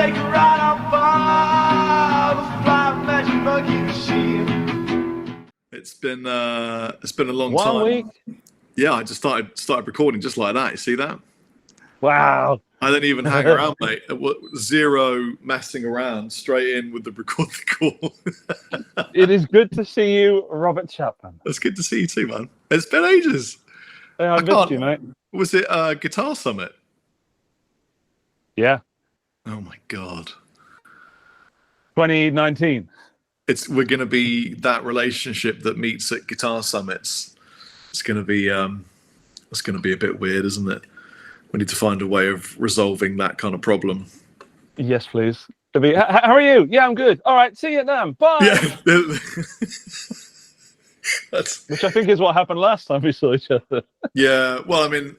take a ride on board the flying magic monkey machine. It's been a long 1 time. week. Yeah, I just started recording just like that. You see that? Wow. I didn't even hang around, mate. Zero messing around. Straight in with the recording call. It is good to see you, Robert Chapman. It's good to see you too, man. It's been ages. Yeah, I missed you, mate. Was it Guitar Summit? Yeah. Oh my god. 2019. We're going to be that relationship that meets at Guitar Summits. It's going to be a bit weird, isn't it? We need to find a way of resolving that kind of problem. Yes, please. How are you? Yeah, I'm good. All right, see you then. Bye. Yeah. Which I think is what happened last time we saw each other. Yeah, well, I mean,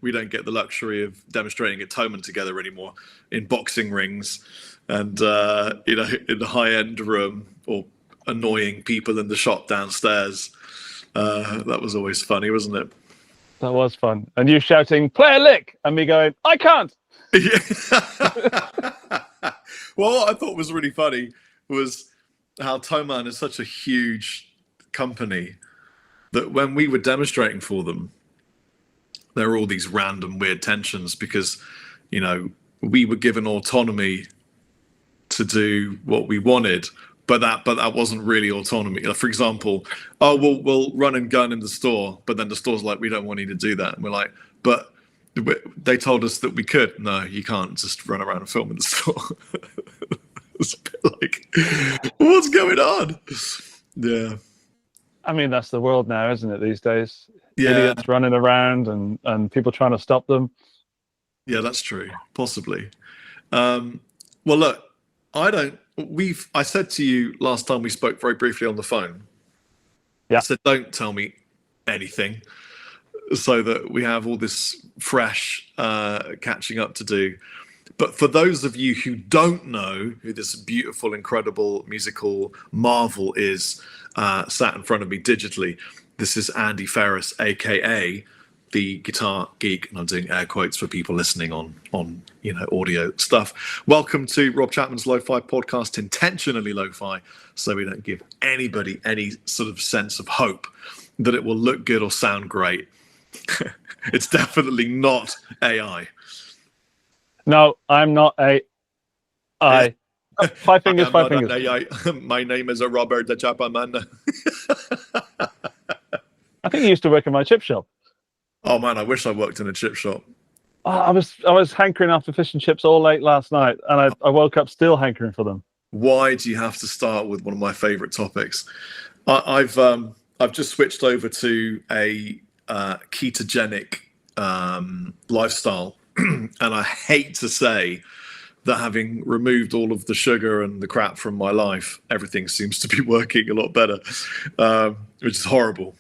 we don't get the luxury of demonstrating at Thomann together anymore in boxing rings and, in the high-end room or annoying people in the shop downstairs. That was always funny, wasn't it? That was fun. And you shouting, play a lick, and me going, I can't. Yeah. Well, what I thought was really funny was how Thomann is such a huge company that when we were demonstrating for them, there were all these random weird tensions because, we were given autonomy to do what we wanted, but that wasn't really autonomy. For example, we'll run and gun in the store, but then the store's like, we don't want you to do that. And we're like, but they told us that we could. No, you can't just run around and film in the store. It's a bit like, what's going on? Yeah. I mean, that's the world now, isn't it, these days? Yeah. Idiots running around and people trying to stop them. Yeah, that's true. Possibly. Well, look, I said to you last time we spoke very briefly on the phone. Yeah. I said, don't tell me anything so that we have all this fresh catching up to do. But for those of you who don't know who this beautiful, incredible musical marvel is sat in front of me digitally, this is Andy Ferris, a.k.a. the Guitar Geek, and I'm doing air quotes for people listening on audio stuff. Welcome to Rob Chapman's Lo-Fi Podcast, intentionally lo-fi, so we don't give anybody any sort of sense of hope that it will look good or sound great. It's definitely not AI. No, I'm not AI. Five fingers. AI. My name is Robert the Chapman. I think you used to work in my chip shop. Oh man, I wish I worked in a chip shop. Oh, I was hankering after fish and chips all late last night, and I woke up still hankering for them. Why do you have to start with one of my favorite topics? I've just switched over to a ketogenic lifestyle, and I hate to say that having removed all of the sugar and the crap from my life, everything seems to be working a lot better, which is horrible.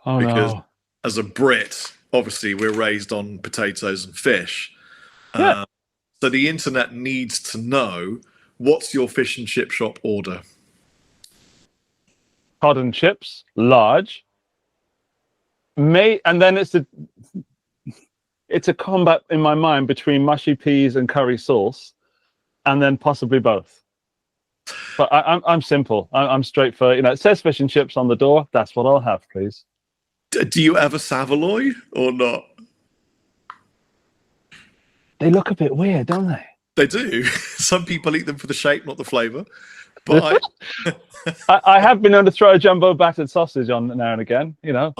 Oh, because no. As a Brit, obviously we're raised on potatoes and fish. Yeah. So the internet needs to know, what's your fish and chip shop order? Cod and chips, large. And then it's a combat in my mind between mushy peas and curry sauce, and then possibly both. But I'm simple. I'm straight for, it says fish and chips on the door. That's what I'll have, please. Do you ever Savaloy or not? They look a bit weird, don't they? They do. Some people eat them for the shape, not the flavour. But I have been known to throw a jumbo battered sausage on now and again, Yeah.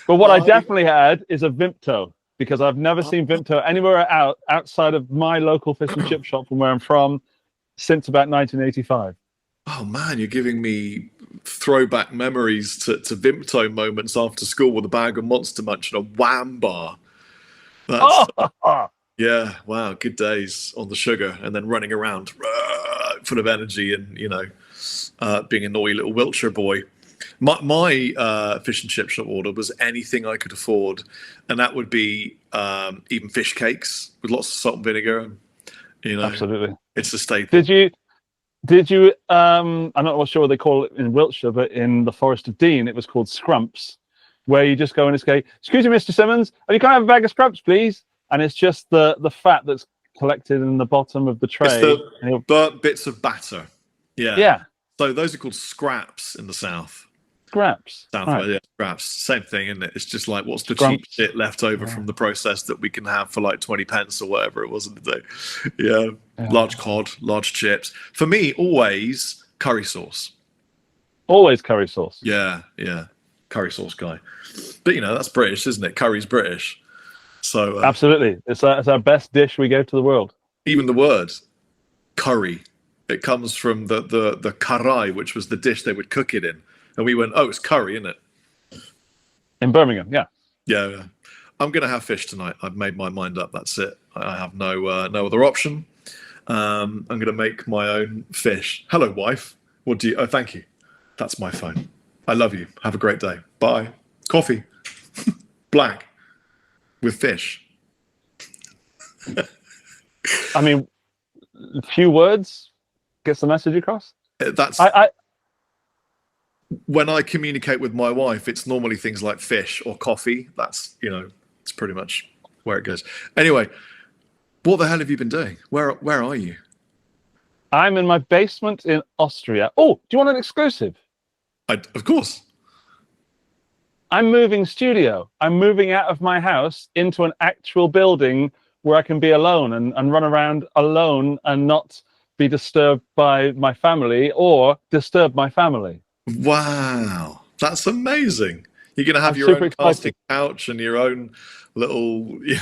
But what I definitely had is a Vimto, because I've never seen Vimto anywhere outside of my local fish and chip shop from where I'm from since about 1985. Oh man, you're giving me throwback memories to Vimto moments after school with a bag of Monster Munch and a Wham bar. Yeah, wow, good days on the sugar, and then running around full of energy and being a naughty little Wiltshire boy. My fish and chip shop order was anything I could afford, and that would be even fish cakes with lots of salt and vinegar. Absolutely, it's a staple. Did you? I'm not sure what they call it in Wiltshire, but in the Forest of Dean, it was called scrumps, where you just go and say, "Excuse me, Mr. Simmons, can I have a bag of scrumps, please?" And it's just the fat that's collected in the bottom of the tray. It's the burnt bits of batter. Yeah. Yeah. So those are called scraps in the South. Scraps. Right. Yeah, scraps. Same thing, isn't it? It's just like, what's the Scrumps. cheap shit left over from the process that we can have for like 20 pence or whatever it was in the day. Yeah. Large cod, large chips. For me, always curry sauce. Always curry sauce. Yeah. Curry sauce guy. But, that's British, isn't it? Curry's British. So Absolutely. It's our best dish we gave to the world. even the word curry, it comes from the karai, which was the dish they would cook it in. And we went, oh, it's curry, isn't it? In Birmingham, yeah. Yeah. I'm going to have fish tonight. I've made my mind up. That's it. I have no other option. I'm going to make my own fish. Hello, wife. What do you... Oh, thank you. That's my phone. I love you. Have a great day. Bye. Coffee. Black. With fish. I mean, a few words gets the message across. That's... When I communicate with my wife, it's normally things like fish or coffee. That's, it's pretty much where it goes. Anyway, what the hell have you been doing? Where are you? I'm in my basement in Austria. Oh, do you want an exclusive? Of course. I'm moving studio. I'm moving out of my house into an actual building where I can be alone and run around alone and not be disturbed by my family or disturb my family. Wow, that's amazing. You're going to have your own casting couch and your own little... Do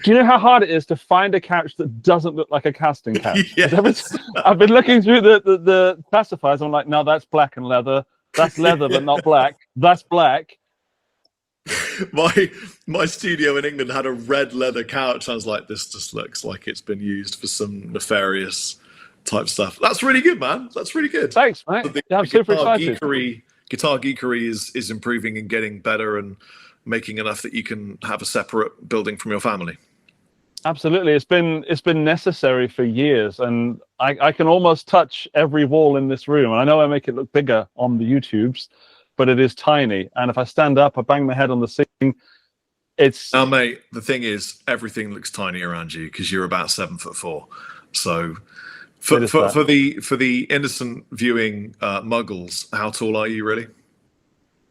you know how hard it is to find a couch that doesn't look like a casting couch? Yes. I've been looking through the classifiers. I'm like, no, that's black and leather. That's leather, but not black. That's black. My studio in England had a red leather couch. I was like, this just looks like it's been used for some nefarious type stuff. That's really good, man. That's really good. Thanks, mate. I'm super excited. Guitar geekery is improving and getting better and making enough that you can have a separate building from your family. Absolutely. It's been necessary for years, and I can almost touch every wall in this room. And I know I make it look bigger on the YouTubes, but it is tiny. And if I stand up, I bang my head on the ceiling. Now, mate, the thing is, everything looks tiny around you because you're about 7'4". So for the innocent viewing muggles, how tall are you really?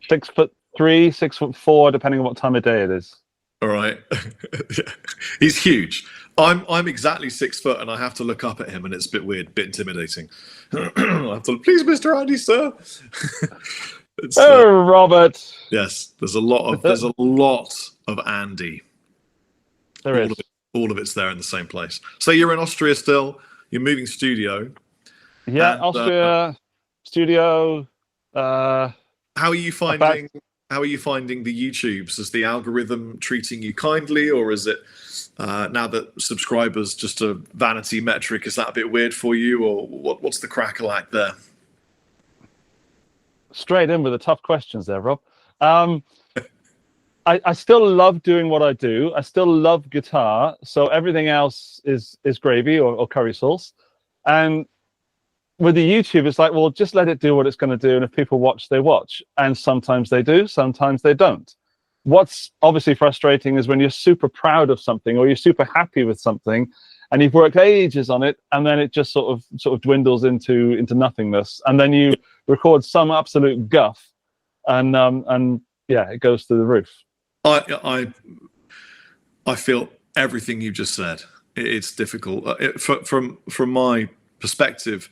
6'3", 6'4", depending on what time of day it is. All right. He's huge. I'm exactly 6 foot, and I have to look up at him, and it's a bit weird, a bit intimidating. I have to, please, Mr. Andy, sir. Robert. Yes, there's a lot of Andy. There is. All of it's there in the same place. So you're in Austria still. You're moving studio. Yeah, and, Austria studio. How are you finding? How are you finding the YouTubes? Is the algorithm treating you kindly, or is it now that subscribers just a vanity metric? Is that a bit weird for you, or what's the crackle act there? Straight in with the tough questions there, Rob. I still love doing what I do. I still love guitar, so everything else is gravy or curry sauce. And with the YouTube, it's like, well, just let it do what it's going to do. And if people watch, they watch. And sometimes they do, sometimes they don't. What's obviously frustrating is when you're super proud of something or you're super happy with something and you've worked ages on it, and then it just sort of dwindles into nothingness. And then you record some absolute guff and yeah, it goes through the roof. I feel everything you just said. It's difficult. From my perspective,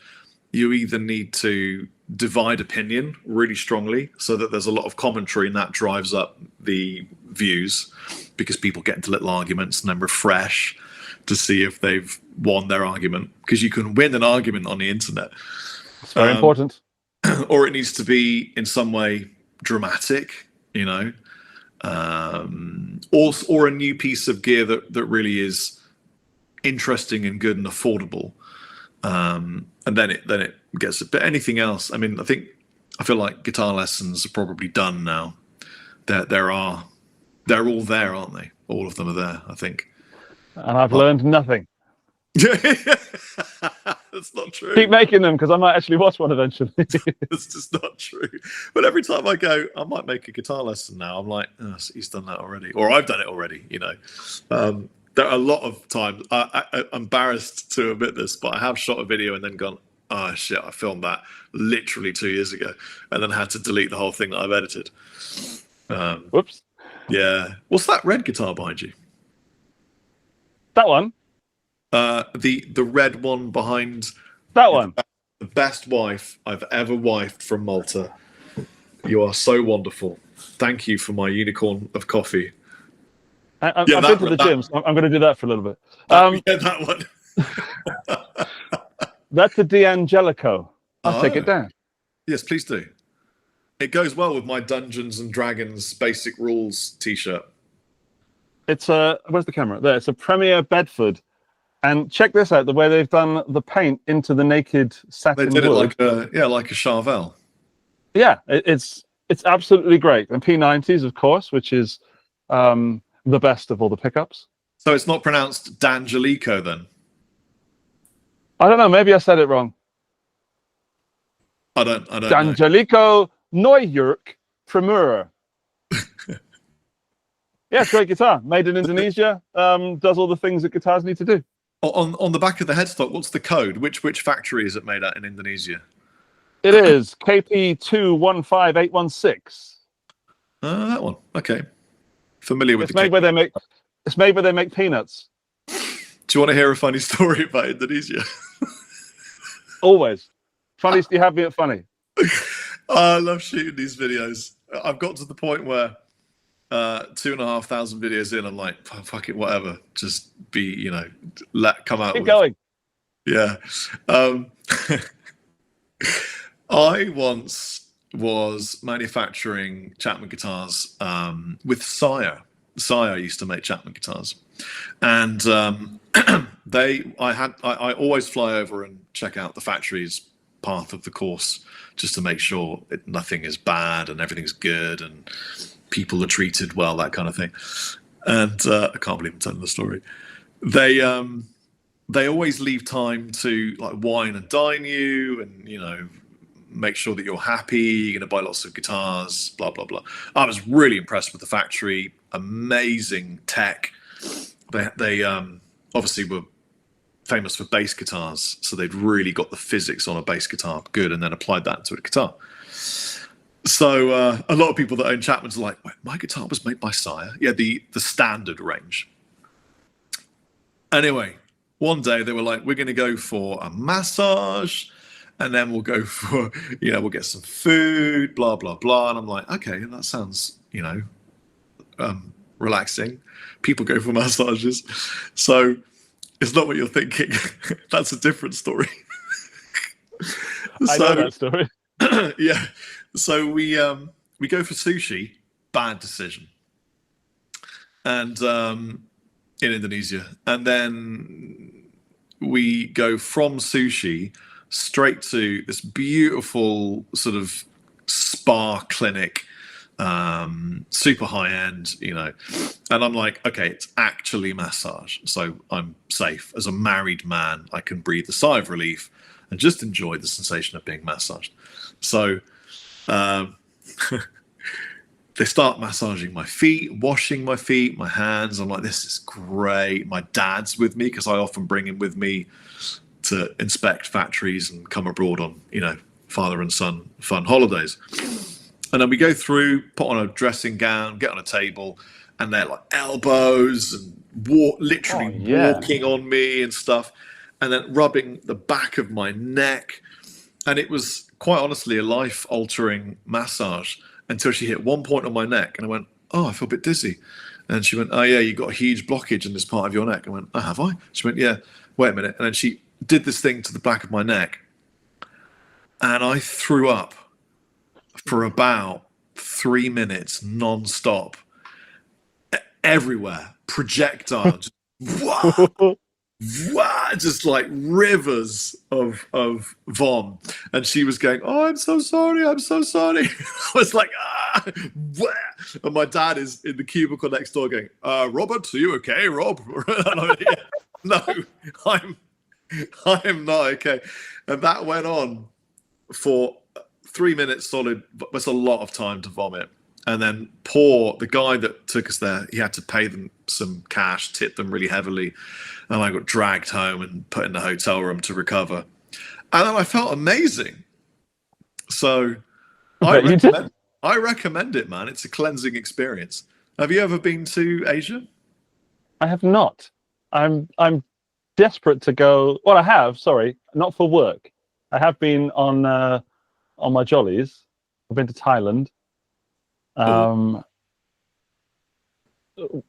you either need to divide opinion really strongly so that there's a lot of commentary and that drives up the views because people get into little arguments and then refresh to see if they've won their argument, because you can win an argument on the internet. It's very important. Or it needs to be in some way dramatic, or a new piece of gear that really is interesting and good and affordable. And then it gets. But anything else? I mean, I feel like guitar lessons are probably done now. They're all there, aren't they? All of them are there, I think. And I've learned nothing. That's not true. Keep making them, because I might actually watch one eventually. That's just not true. But every time I go, I might make a guitar lesson now. I'm like, oh, he's done that already, or I've done it already. There are a lot of times, I'm embarrassed to admit this, but I have shot a video and then gone, oh shit, I filmed that literally 2 years ago, and then had to delete the whole thing that I've edited. Whoops. Yeah. What's that red guitar behind you? That one? The red one behind... That one? The best wife I've ever wifed from Malta. You are so wonderful. Thank you for my unicorn of coffee. I've been to the gym, so I'm going to do that for a little bit. Yeah, that one. That's the D'Angelico. I'll take it down. Yes, please do. It goes well with my Dungeons and Dragons Basic Rules t-shirt. It's where's the camera? There. It's a Premier Bedford. And check this out, the way they've done the paint into the naked satin They did wood. it like a Charvel. Yeah, it's absolutely great. And P90s, of course, which is the best of all the pickups. So it's not pronounced D'Angelico then? I don't know. Maybe I said it wrong. I don't know. D'Angelico Neuwerk Premier. Yeah, it's a great guitar. Made in Indonesia. Does all the things that guitars need to do. On the back of the headstock, what's the code? Which factory is it made at in Indonesia? It is KP215816. That one. Okay. Familiar with It's made where they make. It's made where they make peanuts. Do you want to hear a funny story about Indonesia? Always. Funniest you have me at funny. I love shooting these videos. I've got to the point where 2,500 videos in, I'm like, fuck it, whatever. Just be, come out. Keep going. Yeah. I once was manufacturing Chapman guitars with Sire. Sire used to make Chapman guitars, and I always fly over and check out the factory's path of the course just to make sure nothing is bad and everything's good and people are treated well, that kind of thing. And I can't believe I'm telling the story. They always leave time to like wine and dine you, and make sure that you're happy. You're going to buy lots of guitars, blah blah blah. I was really impressed with the factory. Amazing tech. They obviously were famous for bass guitars, so they'd really got the physics on a bass guitar good, and then applied that to a guitar. So a lot of people that own Chapman's are like, wait, my guitar was made by Sire? Yeah, the standard range. Anyway, one day they were like, we're going to go for a massage, and then we'll go for, we'll get some food, blah, blah, blah. And I'm like, okay, that sounds, relaxing. People go for massages. So it's not what you're thinking. That's a different story. I know that story. Yeah. So we go for sushi. Bad decision. And in Indonesia, and then we go from sushi straight to this beautiful sort of spa clinic, super high end, and I'm like, okay, it's actually massage, so I'm safe. As a married man, I can breathe a sigh of relief and just enjoy the sensation of being massaged. So they start massaging my feet, washing my feet, my hands. I'm like, this is great. My dad's with me because I often bring him with me to inspect factories and come abroad on, father and son fun holidays. And then we go through, put on a dressing gown, get on a table, and they're like elbows and walking on me and stuff, and then rubbing the back of my neck. And it was quite honestly a life-altering massage until she hit one point on my neck, and I went, oh, I feel a bit dizzy. And she went, oh yeah, you got a huge blockage in this part of your neck. I went, oh, have I? She went, yeah, wait a minute. And then she did this thing to the back of my neck, and I threw up for about 3 minutes non-stop, everywhere, projectile, just like rivers of vom. And she was going, oh, I'm so sorry. I was like, and my dad is in the cubicle next door going, Robert, are you okay, Rob? And I'm like, yeah, no, I am not okay. And that went on for 3 minutes solid. That's a lot of time to vomit. and then the guy that took us there, he had to pay them some cash, tip them really heavily, and I got dragged home and put in the hotel room to recover. And then I felt amazing. So I recommend it, man. It's a cleansing experience. Have you ever been to Asia? I have not. I'm desperate to go. Well, I have. Sorry, not for work. I have been on my jollies. I've been to Thailand.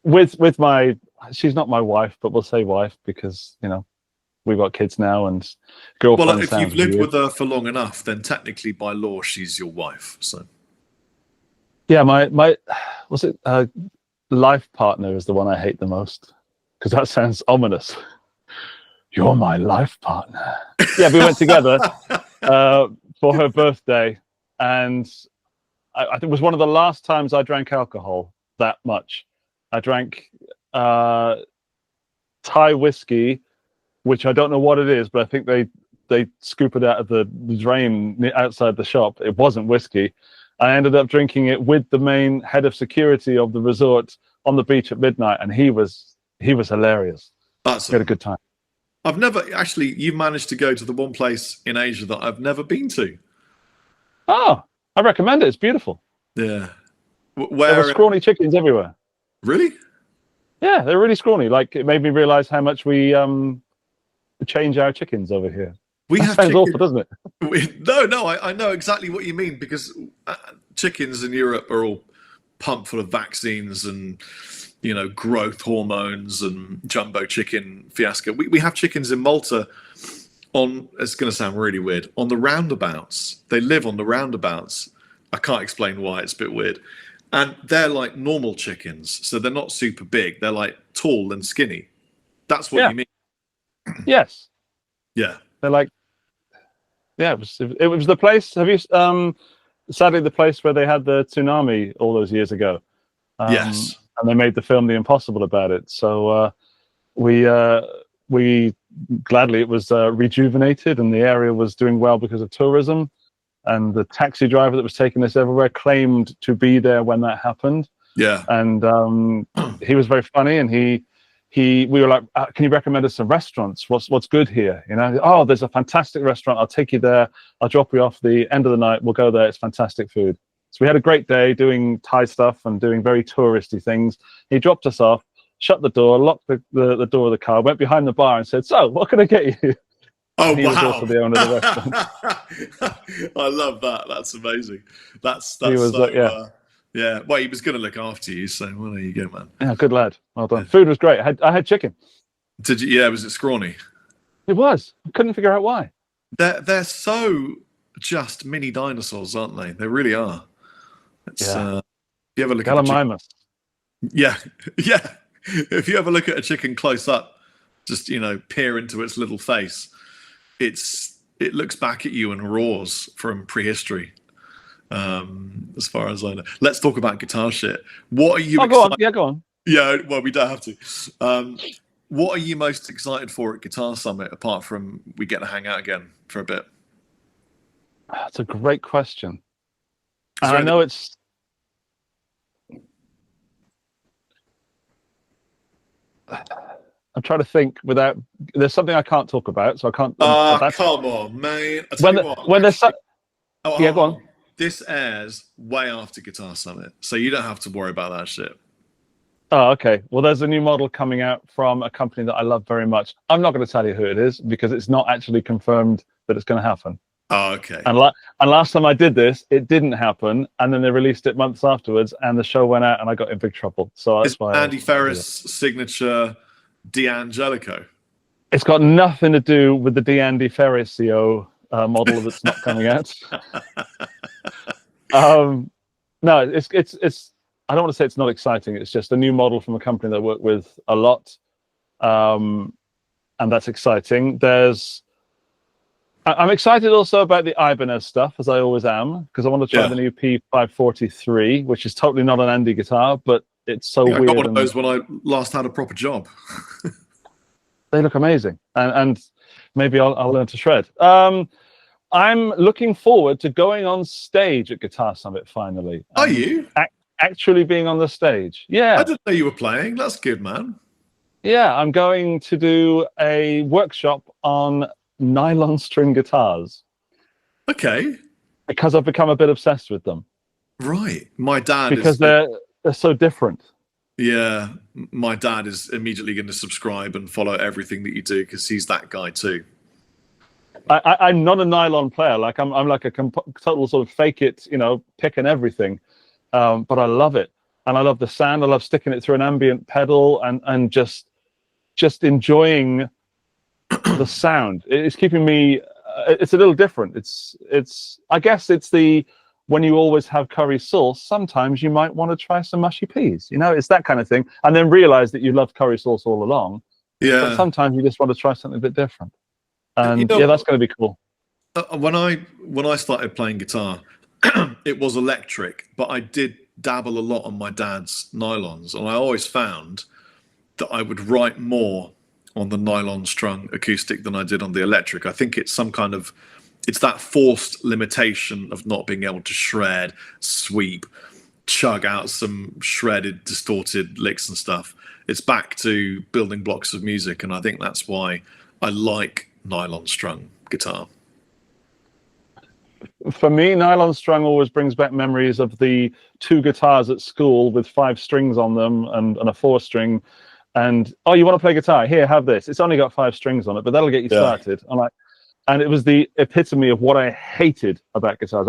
With my, she's not my wife, but we'll say wife because we've got kids now and girlfriend. Well, if you've lived with her for long enough, then technically by law she's your wife. So yeah, my life partner is the one I hate the most because that sounds ominous. You're my life partner. Yeah, we went together for her birthday, and I think it was one of the last times I drank alcohol that much. I drank Thai whiskey, which I don't know what it is, but I think they scoop it out of the drain outside the shop. It wasn't whiskey. I ended up drinking it with the main head of security of the resort on the beach at midnight, and he was hilarious. We had a good time. I've never actually. You managed to go to the one place in Asia that I've never been to. Oh, I recommend it. It's beautiful. Yeah. There were scrawny chickens everywhere. Really? Yeah, they're really scrawny. Like, it made me realize how much we change our chickens over here. That sounds awful, doesn't it? No, I know exactly what you mean because chickens in Europe are all pumped full of vaccines and growth hormones and jumbo chicken fiasco. We have chickens in Malta it's going to sound really weird, on the roundabouts. They live on the roundabouts. I can't explain why, it's a bit weird. And they're like normal chickens, so they're not super big. They're like tall and skinny. That's what you mean. Yes. Yeah. They're like, yeah, it was the place. Have you sadly the place where they had the tsunami all those years ago? Yes. And they made the film The Impossible about it. So we gladly, it was rejuvenated and the area was doing well because of tourism. And the taxi driver that was taking us everywhere claimed to be there when that happened. Yeah. And he was very funny, and we were like, can you recommend us some restaurants? What's good here? Oh, there's a fantastic restaurant. I'll take you there. I'll drop you off the end of the night. We'll go there. It's fantastic food. So we had a great day doing Thai stuff and doing very touristy things. He dropped us off, shut the door, locked the door of the car, went behind the bar and said, so what can I get you? Oh, he was also the owner of the restaurant. I love that. That's amazing. That's he was, so, yeah. Well, he was going to look after you, so well, there you go, man. Yeah, good lad. Well done. Food was great. I had chicken. Did you? Yeah, was it scrawny? It was. I couldn't figure out why. They're so just mini dinosaurs, aren't they? They really are. It's, if you ever look at yeah. If you ever look at a chicken close up, just peer into its little face, it looks back at you and roars from prehistory. As far as I know. Let's talk about guitar shit. What are you excited? Go on. Yeah, go on. Yeah, well, we don't have to. What are you most excited for at Guitar Summit, apart from we get to hang out again for a bit? That's a great question. And I know it's... I'm trying to think without... There's something I can't talk about, so I can't... come on, man. When there's... Yeah, go on. This airs way after Guitar Summit, so you don't have to worry about that shit. Oh, okay. Well, there's a new model coming out from a company that I love very much. I'm not going to tell you who it is because it's not actually confirmed that it's going to happen. Oh, okay. And last time I did this, it didn't happen, and then they released it months afterwards, and the show went out, and I got in big trouble. So that's why Andy Ferris signature D'Angelico. It's got nothing to do with the D'Andy Ferrisio model that's not coming out. No, it's. I don't want to say it's not exciting. It's just a new model from a company that I work with a lot, and that's exciting. I'm excited also about the Ibanez stuff, as I always am, because I want to try the new P543, which is totally not an Andy guitar, but it's so weird. I got one of those when I last had a proper job. They look amazing, and maybe I'll learn to shred. I'm looking forward to going on stage at Guitar Summit finally. Are you? actually being on the stage. Yeah. I didn't know you were playing. That's good, man. Yeah, I'm going to do a workshop on nylon string guitars Okay. because I've become a bit obsessed with them. Right. My dad because they're so different. Yeah, my dad is immediately going to subscribe and follow everything that you do because he's that guy too. I'm not a nylon player. Like I'm like a total sort of fake it, pick and everything. But I love it, and I love the sound. I love sticking it through an ambient pedal and just enjoying the sound. It's keeping me. It's a little different. It's. I guess it's the. When you always have curry sauce, sometimes you might want to try some mushy peas. It's that kind of thing. And then realize that you loved curry sauce all along. Yeah. But sometimes you just want to try something a bit different. And that's going to be cool. When I started playing guitar, it was electric, but I did dabble a lot on my dad's nylons. And I always found that I would write more on the nylon strung acoustic than I did on the electric. I think it's it's that forced limitation of not being able to shred, sweep, chug out some shredded, distorted licks and stuff. It's back to building blocks of music, and I think that's why I like nylon strung guitar. For me, nylon strung always brings back memories of the 2 guitars at school with 5 strings on them and a 4 string. And, you want to play guitar? Here, have this. It's only got 5 strings on it, but that'll get you started. And it was the epitome of what I hated about guitars.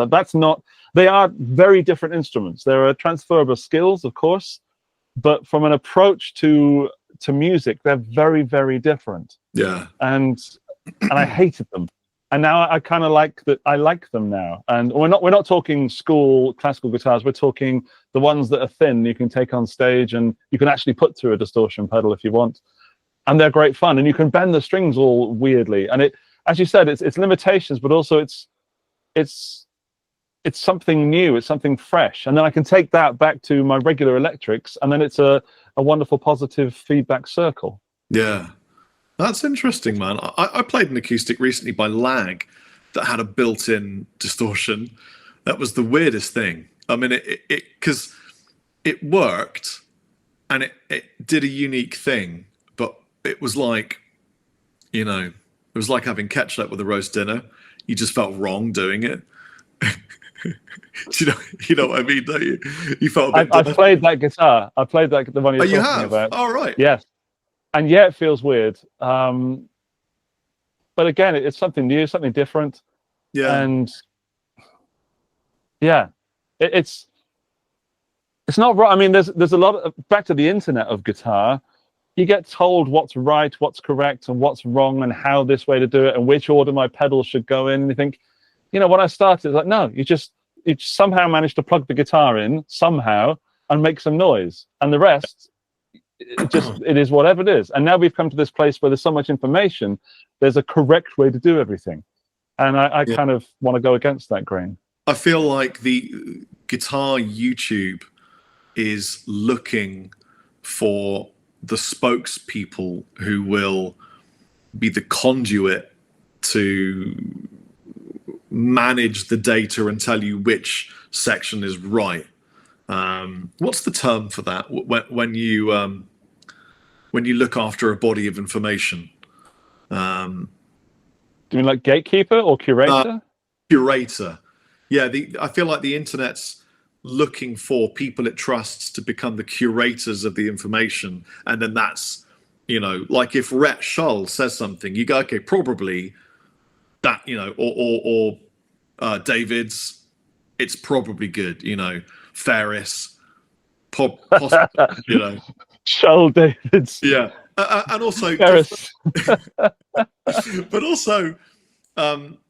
They are very different instruments. There are transferable skills, of course, but from an approach to music, they're very, very different. Yeah. And I hated them. And now I kind of like that. I like them now. And we're not talking school classical guitars. We're talking the ones that are thin, you can take on stage and you can actually put through a distortion pedal if you want. And they're great fun. And you can bend the strings all weirdly. And as you said, it's limitations, but also it's something new, it's something fresh. And then I can take that back to my regular electrics, and then it's a wonderful positive feedback circle. Yeah. That's interesting, man. I played an acoustic recently by Lag that had a built-in distortion. That was the weirdest thing. I mean, because it worked and it did a unique thing, but it was like, it was like having ketchup with a roast dinner. You just felt wrong doing it. you know what I mean, don't you? You felt a bit I played that guitar. I played the one you're talking about. Oh, right. Yes. And yeah, it feels weird. But again, it's something new, something different. Yeah. And yeah, it's not right. I mean, there's a lot of, back to the internet of guitar. You get told what's right, what's correct, and what's wrong, and how this way to do it, and which order my pedals should go in. And you think, when I started, it's like, no, you somehow managed to plug the guitar in somehow and make some noise, and the rest, it is whatever it is. And now we've come to this place where there's so much information. There's a correct way to do everything, and I kind of want to go against that grain. I feel like the guitar YouTube is looking for the spokespeople who will be the conduit to manage the data and tell you which section is right. What's the term for that? When you look after a body of information? Do you mean like gatekeeper or curator? Curator. Yeah, I feel like the internet's looking for people it trusts to become the curators of the information, and then that's, like if Rhett Shull says something, you go, okay, probably that, or David's, it's probably good, Ferris, possibly, Shull David's. Yeah, and also Ferris. but also,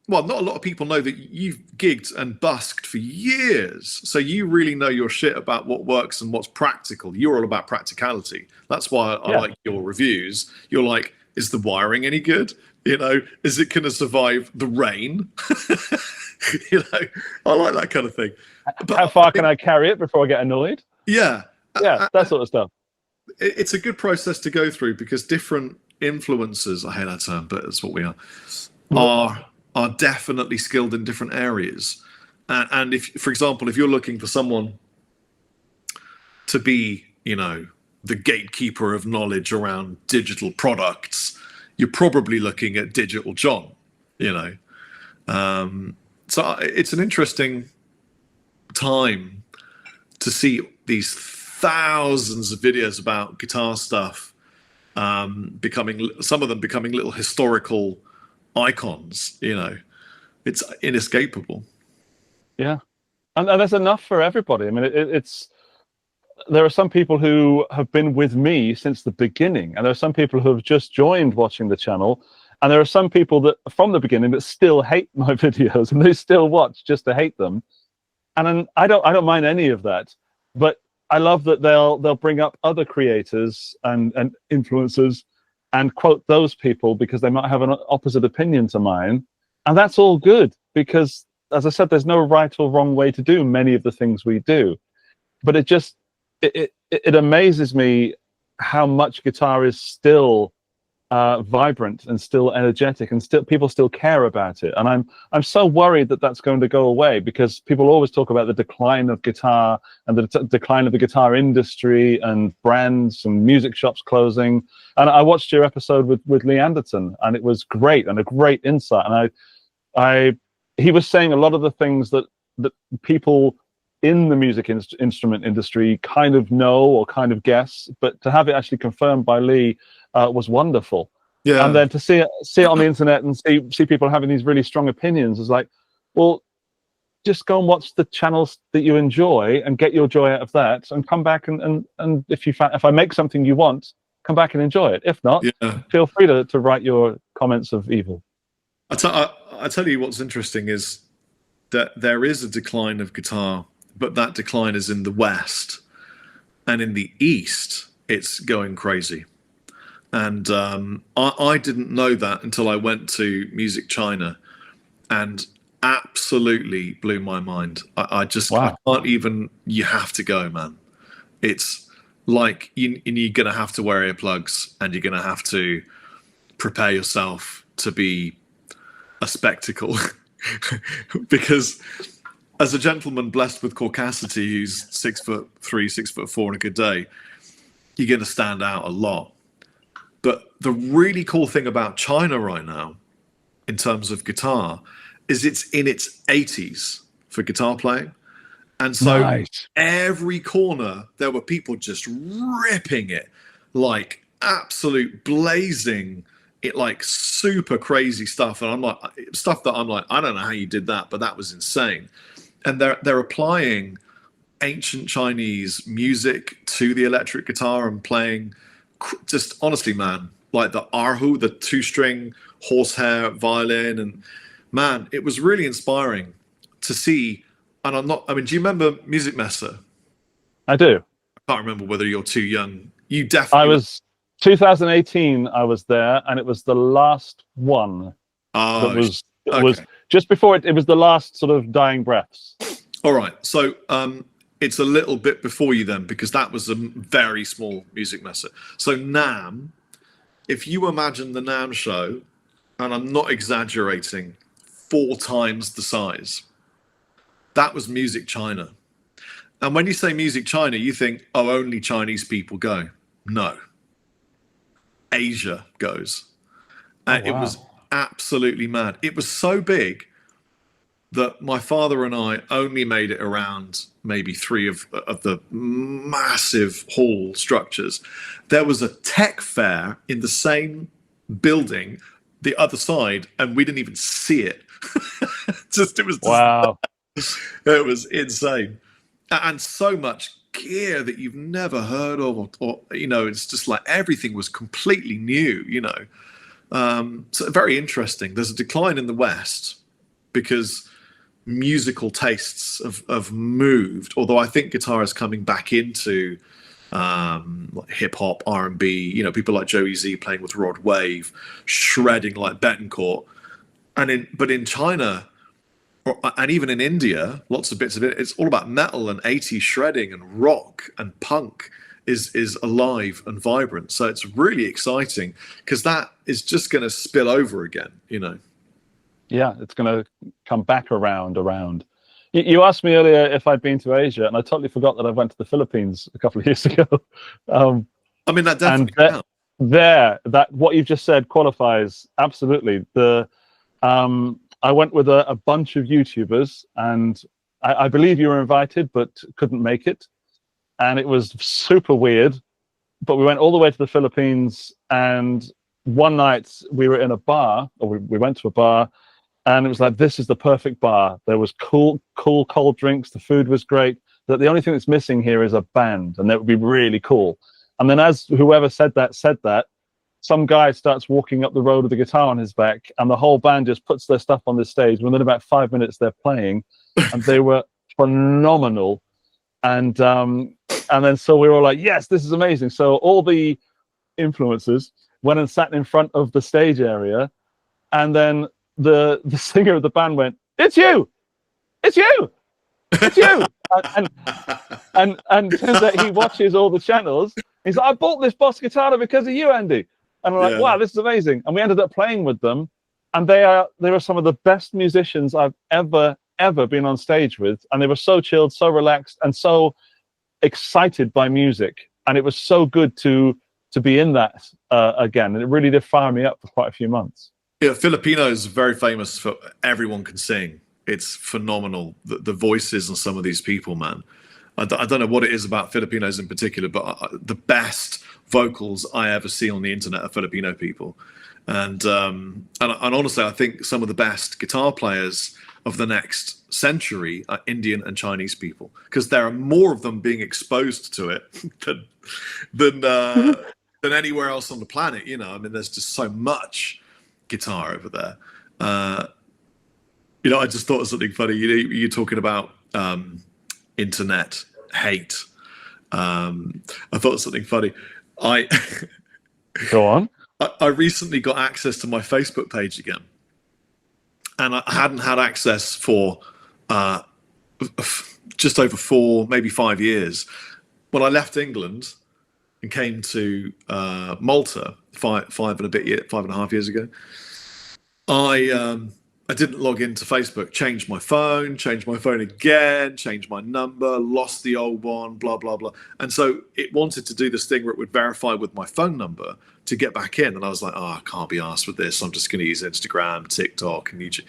well, not a lot of people know that you've gigged and busked for years, so you really know your shit about what works and what's practical. You're all about practicality. That's why I like your reviews. You're like, is the wiring any good? Is it going to survive the rain? I like that kind of thing. But how far can I carry it before I get annoyed? Yeah. Yeah, that sort of stuff. It's a good process to go through because different influencers, I hate that term, but it's what we are definitely skilled in different areas. And if, for example, if you're looking for someone to be, the gatekeeper of knowledge around digital products, you're probably looking at Digital John, So it's an interesting time to see these thousands of videos about guitar stuff, some of them becoming little historical icons. It's inescapable. Yeah, and there's enough for everybody. I mean, there are some people who have been with me since the beginning, and there are some people who have just joined watching the channel, and there are some people that from the beginning that still hate my videos and they still watch just to hate them. And I don't mind any of that, but I love that they'll bring up other creators and influencers and quote those people because they might have an opposite opinion to mine, and that's all good because, as I said, there's no right or wrong way to do many of the things we do. But it amazes me how much guitar is still vibrant and still energetic, and people still care about it. And I'm so worried that that's going to go away because people always talk about the decline of guitar and the decline of the guitar industry and brands and music shops closing. And I watched your episode with Lee Anderton, and it was great and a great insight. And he was saying a lot of the things that people in the music instrument industry kind of know or kind of guess, but to have it actually confirmed by Lee was wonderful. Yeah. And then to see it on the internet and see people having these really strong opinions is like, well, just go and watch the channels that you enjoy and get your joy out of that, and come back and if I make something you want, come back and enjoy it. If not, feel free to write your comments of evil. I tell you what's interesting is that there is a decline of guitar, but that decline is in the West, and in the East, it's going crazy. And I didn't know that until I went to Music China, and absolutely blew my mind. I can't even. You have to go, man. It's like you're going to have to wear earplugs, and you're going to have to prepare yourself to be a spectacle, because as a gentleman blessed with caucasity who's 6'3", 6'4" on a good day, you're going to stand out a lot. But the really cool thing about China right now, in terms of guitar, is it's in its 80s for guitar playing. And so every corner, there were people just ripping it, like absolute blazing it, like super crazy stuff. And I'm like, stuff that I'm like, I don't know how you did that, but that was insane. And they're applying ancient Chinese music to the electric guitar and playing just honestly, man, like the erhu, the 2-string horsehair violin. And man, it was really inspiring to see. And do you remember Music Messer? I do. I can't remember whether you're too young. You definitely. I was 2018. I was there, and it was the last one. That was just before it. It was the last sort of dying breaths. All right, so it's a little bit before you then, because that was a very small Music Messer. So NAMM, if you imagine the NAMM show, and I'm not exaggerating, 4 times the size. That was Music China. And when you say Music China, you think, oh, only Chinese people go. No. Asia goes. And it was absolutely mad. It was so big that my father and I only made it around maybe 3 of the massive hall structures. There was a tech fair in the same building, the other side, and we didn't even see it. It was insane. And so much gear that you've never heard of, or it's just like everything was completely new, So very interesting. There's a decline in the West because musical tastes have moved, although I think guitar is coming back into like hip hop, R&B, people like Joey Z playing with Rod Wave, shredding like Betancourt. But in China, and even in India, lots of bits of it, it's all about metal and 80s shredding, and rock and punk is alive and vibrant. So it's really exciting because that is just going to spill over again, Yeah, it's going to come back around. You asked me earlier if I'd been to Asia, and I totally forgot that I went to the Philippines a couple of years ago. I mean, that definitely and counts. that what you've just said qualifies absolutely. I went with a bunch of YouTubers, and I believe you were invited but couldn't make it, and it was super weird. But we went all the way to the Philippines, and one night we were in a bar, or we went to a bar, and it was like, this is the perfect bar. There was cool cold drinks. The food was great. That the only thing that's missing here is a band, and that would be really cool. And then as whoever said that, some guy starts walking up the road with a guitar on his back, and the whole band just puts their stuff on the stage. Within about 5 minutes, they're playing, and they were phenomenal. And then so we were all like, yes, this is amazing. So all the influencers went and sat in front of the stage area, and then the singer of the band went, "It's you, it's you, it's you." and turns out he watches all the channels. He's like, "I bought this Boss guitar because of you, Andy." And I'm like, "Wow, this is amazing." And we ended up playing with them, and they are some of the best musicians I've ever been on stage with. And they were so chilled, so relaxed, and so excited by music. And it was so good to be in that again. And it really did fire me up for quite a few months. Yeah, Filipinos are very famous for everyone can sing. It's phenomenal. The voices on some of these people, man. I don't know what it is about Filipinos in particular, but the best vocals I ever see on the internet are Filipino people. And honestly, I think some of the best guitar players of the next century are Indian and Chinese people, because there are more of them being exposed to it than anywhere else on the planet. You know, I mean, there's just so much guitar over there. You know, I just thought of something funny. You're talking about internet hate. I thought of something funny. Go on. I recently got access to my Facebook page again, and I hadn't had access for just over 4, maybe 5 years. When I left England and came to Malta 5.5 years ago, I didn't log into Facebook, changed my phone again, changed my number, lost the old one, blah, blah, blah. And so it wanted to do this thing where it would verify with my phone number to get back in. And I was like, oh, I can't be arsed with this. I'm just going to use Instagram, TikTok, and YouTube.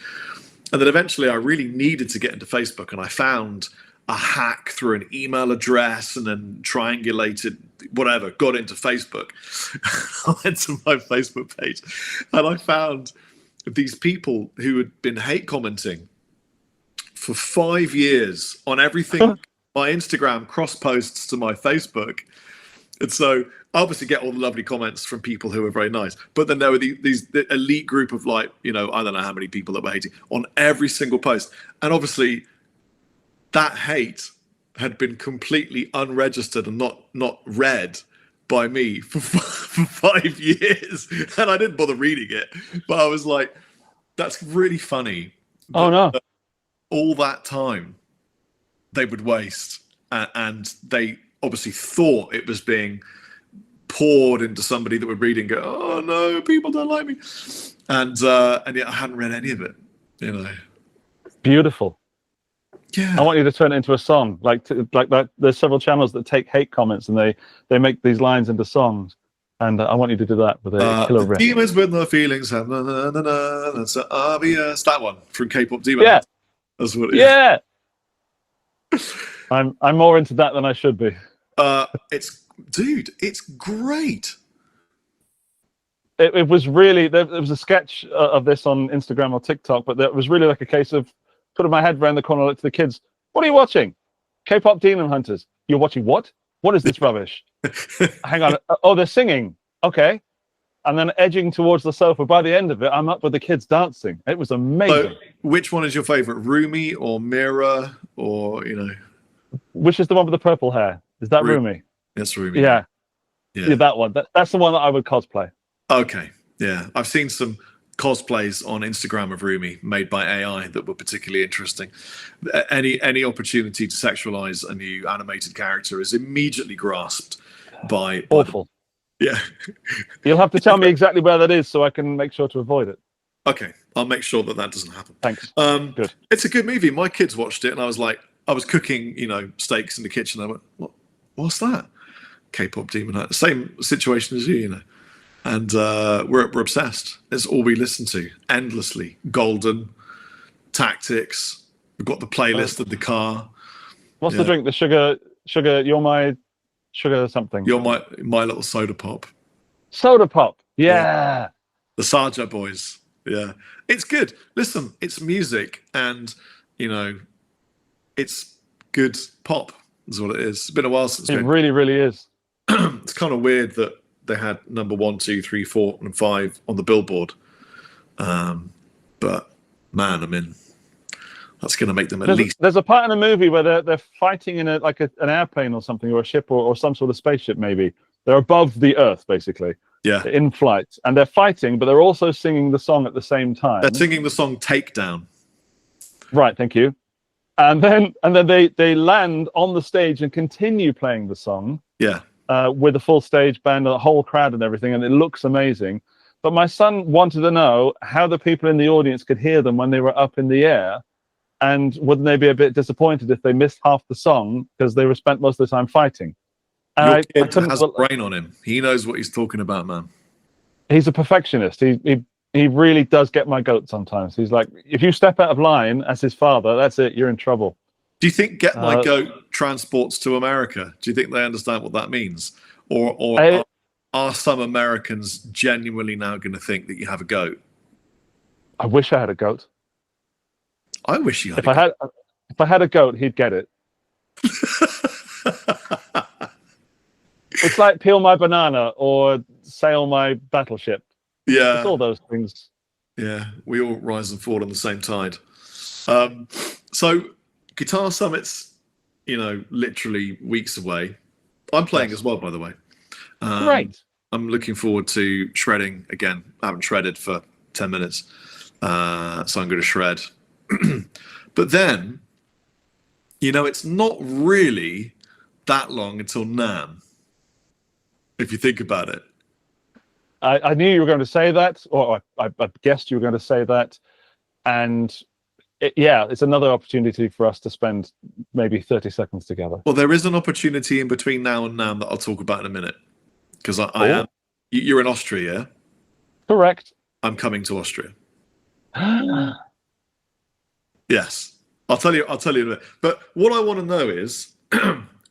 And then eventually I really needed to get into Facebook, and I found a hack through an email address and then triangulated whatever, got into Facebook. I went to my Facebook page and I found these people who had been hate commenting for 5 years on everything. My Instagram cross posts to my Facebook. And so I obviously get all the lovely comments from people who are very nice. But then there were these elite group of, like, you know, I don't know how many people that were hating on every single post. And obviously that hate had been completely unregistered and not read by me for 5 years, and I didn't bother reading it. But I was like, that's really funny. Oh no! All that time they would waste, and they obviously thought it was being poured into somebody that would read and go, "Oh no, people don't like me," and yet I hadn't read any of it. You know, beautiful. Yeah, I want you to turn it into a song, like that. There's several channels that take hate comments and they make these lines into songs, and I want you to do that with a killer riff. Demons with no feelings have that's obvious. That one from K-pop Demon. Yeah, that's what. It yeah. I'm more into that than I should be. It's great. It was really, there was a sketch of this on Instagram or TikTok, but it was really like a case of putting my head around the corner, looked to the kids. What are you watching? K-pop Demon Hunters. You're watching what? What is this rubbish? Hang on. Oh, they're singing. Okay. And then edging towards the sofa. By the end of it, I'm up with the kids dancing. It was amazing. So, which one is your favorite? Rumi or Mira, or, you know? Which is the one with the purple hair? Is that Rumi? That's Rumi. Yeah, that one. That's the one that I would cosplay. Okay. Yeah. I've seen some cosplays on Instagram of Rumi made by AI that were particularly interesting. Any opportunity to sexualize a new animated character is immediately grasped by awful. Yeah. You'll have to tell me exactly where that is so I can make sure to avoid it. Okay, I'll make sure that doesn't happen. Thanks. Good. It's a good movie. My kids watched it, and I was cooking, steaks in the kitchen. I went, what's that? K-pop Demon Hunter. Same situation as you, And we're obsessed. It's all we listen to endlessly. Golden, Tactics. We've got the playlist in the car. What's the drink? The sugar. You're my sugar something. You're my little soda pop. Soda pop. Yeah. The Sarja Boys. Yeah. It's good. Listen, it's music, and it's good pop. Is what it is. It's been a while since it really, really is. It's kind of weird that they had number 1, 2, 3, 4, and 5 on the Billboard. But man, I mean, that's going to make them at least. There's a part in the movie where they're fighting in an airplane or something, or a ship, or some sort of spaceship. Maybe they're above the Earth, basically. Yeah. In flight, and they're fighting, but they're also singing the song at the same time. They're singing the song "Takedown." Right. Thank you. And then they land on the stage and continue playing the song. Yeah. With a full stage band, a whole crowd and everything, and it looks amazing. But my son wanted to know how the people in the audience could hear them when they were up in the air, and wouldn't they be a bit disappointed if they missed half the song because they were spent most of the time fighting? Your kid has a brain on him. He knows what he's talking about, man. He's a perfectionist. He really does get my goat sometimes. He's like, if you step out of line as his father, that's it, you're in trouble. Do you think "Get My Goat" transports to America? Do you think they understand what that means? Or are some Americans genuinely now going to think that you have a goat? I wish I had a goat. I wish you had If I had a goat, he'd get it. It's like peel my banana or sail my battleship. Yeah. It's all those things. Yeah, we all rise and fall on the same tide. So Guitar Summit's, literally weeks away. I'm playing as well, by the way. Great. I'm looking forward to shredding again. I haven't shredded for 10 minutes. So I'm going to shred. But then, it's not really that long until NAMM, if you think about it. I knew you were going to say that, or I guessed you were going to say that. And it's another opportunity for us to spend maybe 30 seconds together. Well, there is an opportunity in between now and NAMM that I'll talk about in a minute. Because I am. You're in Austria, yeah? Correct. I'm coming to Austria. Yes. I'll tell you in a minute. But what I want to know is,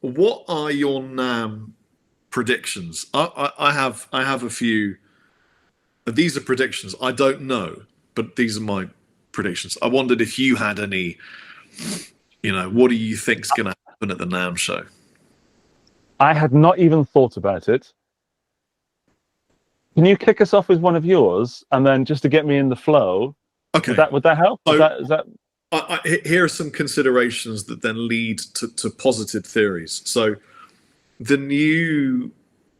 what are your NAMM predictions? I have a few. These are predictions. I don't know, but these are my predictions. I wondered if you had any. What do you think's going to happen at the NAMM show? I had not even thought about it. Can you kick us off with one of yours, and then just to get me in the flow? Okay. Would that help? So, is that... here are some considerations that then lead to positive theories. So, the new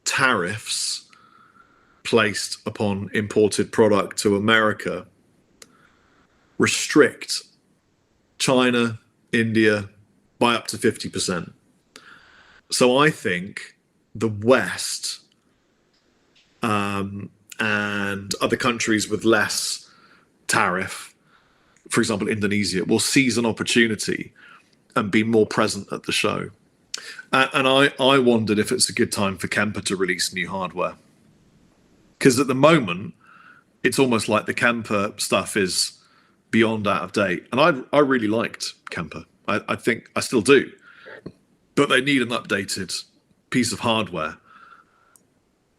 tariffs placed upon imported product to America restrict China, India by up to 50%. So I think the West and other countries with less tariff, for example, Indonesia, will seize an opportunity and be more present at the show. And I wondered if it's a good time for Kemper to release new hardware. Because at the moment, it's almost like the Kemper stuff is beyond out of date. And I really liked Kemper. I think I still do. But they need an updated piece of hardware.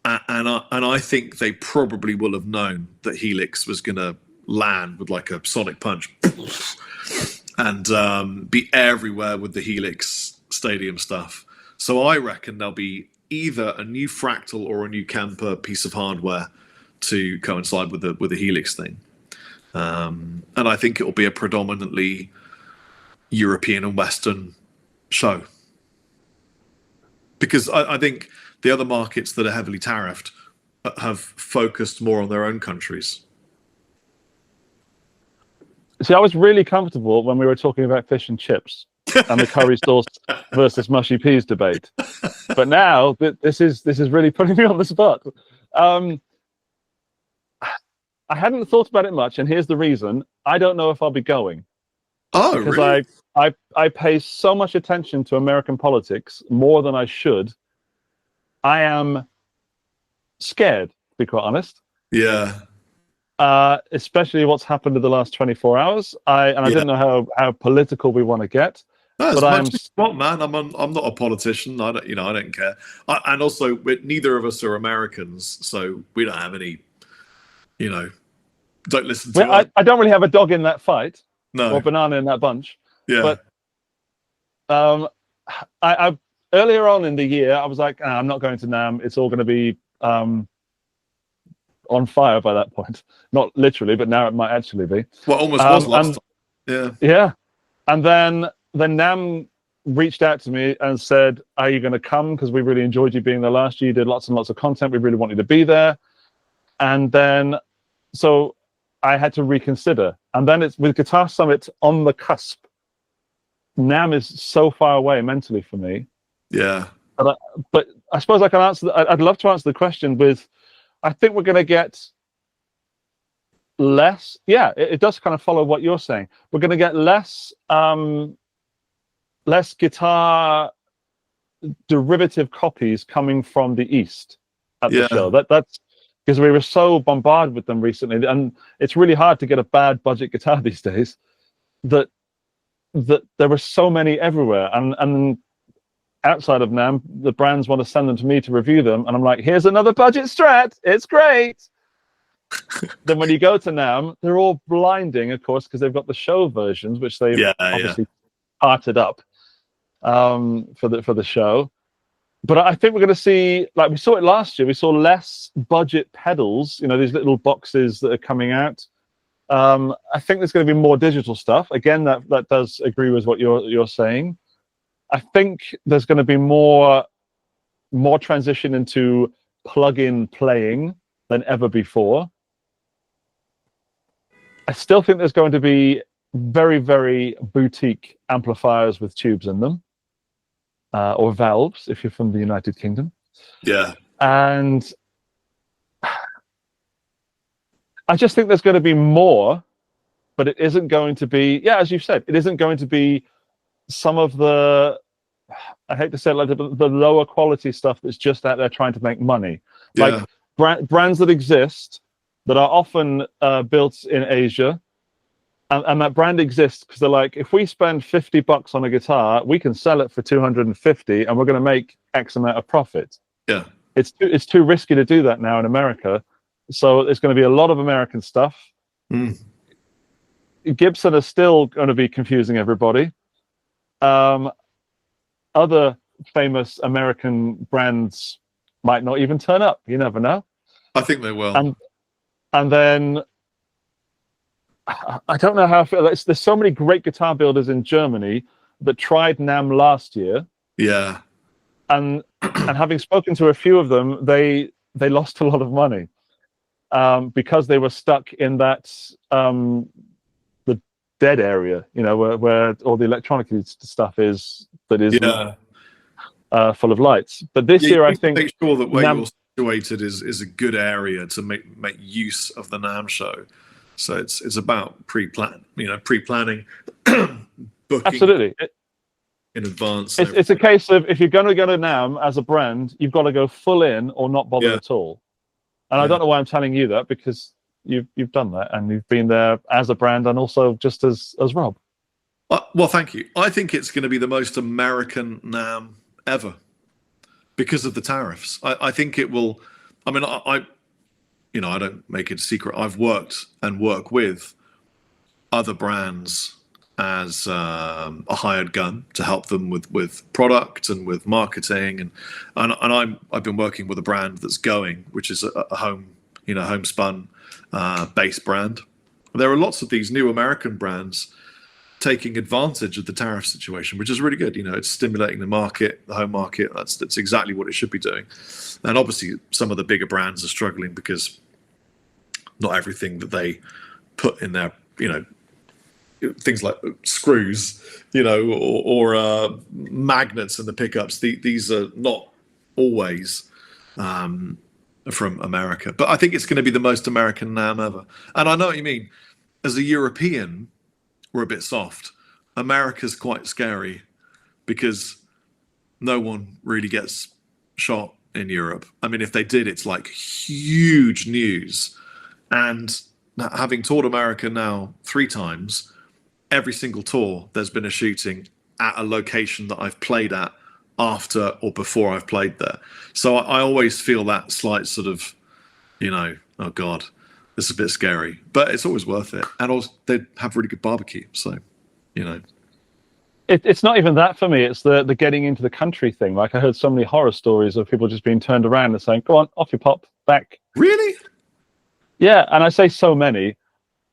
And I think they probably will have known that Helix was going to land with like a sonic punch and be everywhere with the Helix Stadium stuff. So I reckon there'll be either a new Fractal or a new Kemper piece of hardware to coincide with the Helix thing. And I think it will be a predominantly European and Western show. Because I think the other markets that are heavily tariffed have focused more on their own countries. See, I was really comfortable when we were talking about fish and chips and the curry sauce versus mushy peas debate. But now this is really putting me on the spot. I hadn't thought about it much, and here's the reason: I don't know if I'll be going Oh, because really? I pay so much attention to American politics more than I should. I am scared, to be quite honest. Yeah. Especially what's happened in the last 24 hours. I didn't know how political we want to get. No, But as much as you want, man. I'm not a politician. I don't care. And also, neither of us are Americans, so we don't have any. Don't listen to us. I don't really have a dog in that fight. No. Or banana in that bunch. Yeah. But I earlier on in the year, I was like, I'm not going to NAMM. It's all going to be on fire by that point. Not literally, but now it might actually be. Well, almost was last time. Yeah. Yeah. And then NAMM reached out to me and said, are you going to come? Because we really enjoyed you being there last year. You did lots and lots of content. We really want you to be there. And then, so I had to reconsider. And then it's with Guitar Summit on the cusp. NAMM is so far away mentally for me. Yeah. But I suppose I can answer. I'd love to answer the question with, I think we're going to get less. Yeah, it does kind of follow what you're saying. We're going to get less guitar derivative copies coming from the East at the show. That's because we were so bombarded with them recently, and it's really hard to get a bad budget guitar these days. That there were so many everywhere, and outside of NAMM, the brands want to send them to me to review them, and I'm like, here's another budget Strat. It's great. Then when you go to NAMM, they're all blinding, of course, because they've got the show versions, which they've obviously parted up for the show. But I think we're going to see, like we saw it last year, we saw less budget pedals, these little boxes that are coming out. I think there's going to be more digital stuff. Again, that does agree with what you're saying. I think there's going to be more transition into plug-in playing than ever before. I still think there's going to be very, very boutique amplifiers with tubes in them, or valves if you're from the United Kingdom. Yeah. And I just think there's going to be more, but it isn't going to be, as you said, it isn't going to be some of the, I hate to say it, like the lower quality stuff that's just out there trying to make money. Yeah. Like brands that exist that are often built in Asia, and that brand exists because they're like, if we spend $50 on a guitar, we can sell it for $250, and we're going to make X amount of profit. Yeah. It's too risky to do that now in America, so there's going to be a lot of American stuff. Gibson is still going to be confusing everybody. Other famous American brands might not even turn up. You never know. I think they will. And then I don't know how I feel. There's so many great guitar builders in Germany that tried NAMM last year. Yeah. And having spoken to a few of them, they lost a lot of money because they were stuck in that the dead area, where all the electronic stuff is that is full of lights. But this year, I think make sure that where you're situated is a good area to make use of the NAMM show. So it's about pre-planning, booking. Absolutely. In advance. It's a case of, if you're going to go to NAMM as a brand, you've got to go full in or not bother at all. And I don't know why I'm telling you that, because you've done that and you've been there as a brand and also just as Rob. Well, thank you. I think it's going to be the most American NAMM ever because of the tariffs. I think it will. I mean, I don't make it a secret. I've worked and work with other brands as a hired gun to help them with product and with marketing, and I've been working with a brand that's going, which is a homespun bass brand. There are lots of these new American brands taking advantage of the tariff situation, which is really good. It's stimulating the market, the home market. That's exactly what it should be doing. And obviously, some of the bigger brands are struggling because not everything that they put in their, things like screws, or magnets in the pickups. These are not always from America. But I think it's going to be the most American NAMM ever. And I know what you mean. As a European, we're a bit soft. America's quite scary because no one really gets shot in Europe. I mean, if they did, it's like huge news. And having toured America now 3 times, every single tour, there's been a shooting at a location that I've played at after or before I've played there. So I always feel that slight sort of, oh God, this is a bit scary. But it's always worth it. And also, they have really good barbecue. So, It's not even that for me. It's the getting into the country thing. Like, I heard so many horror stories of people just being turned around and saying, go on, off you pop, back. Really? Yeah, and I say so many,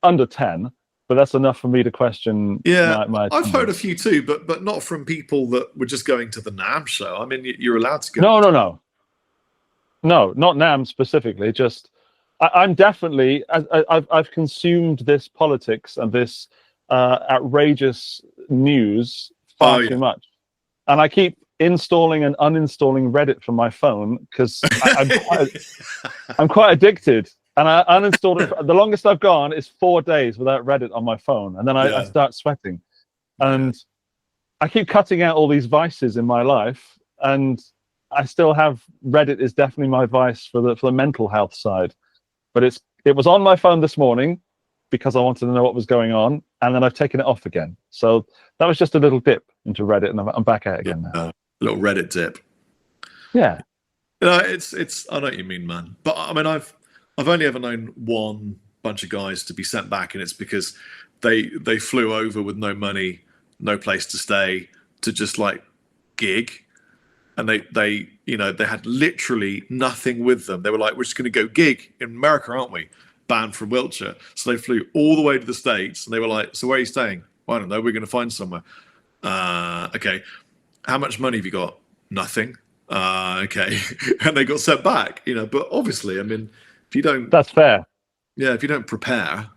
under 10, but that's enough for me to question. Yeah, my I've heard a few too, but not from people that were just going to the NAMM show. I mean, you're allowed to go. No, not NAMM specifically. Just I'm definitely I've consumed this politics and this outrageous news far too much, and I keep installing and uninstalling Reddit from my phone because I'm quite addicted. And I uninstalled it. The longest I've gone is 4 days without Reddit on my phone. And then I start sweating. And I keep cutting out all these vices in my life. And I still have Reddit is definitely my vice for the mental health side. But it was on my phone this morning because I wanted to know what was going on. And then I've taken it off again. So that was just a little dip into Reddit. And I'm back out again now. A little Reddit dip. Yeah. It's I know what you mean, man. But I mean, I've only ever known one bunch of guys to be sent back, and it's because they flew over with no money, no place to stay, to just like gig, and they had literally nothing with them. They were like, we're just going to go gig in America, aren't we? Banned from Wiltshire, so they flew all the way to the States, and they were like, so where are you staying? Well, I don't know. We're going to find somewhere. Okay, how much money have you got? Nothing. Okay, and they got sent back. But obviously, I mean. If you don't, that's fair. Yeah, if you don't prepare,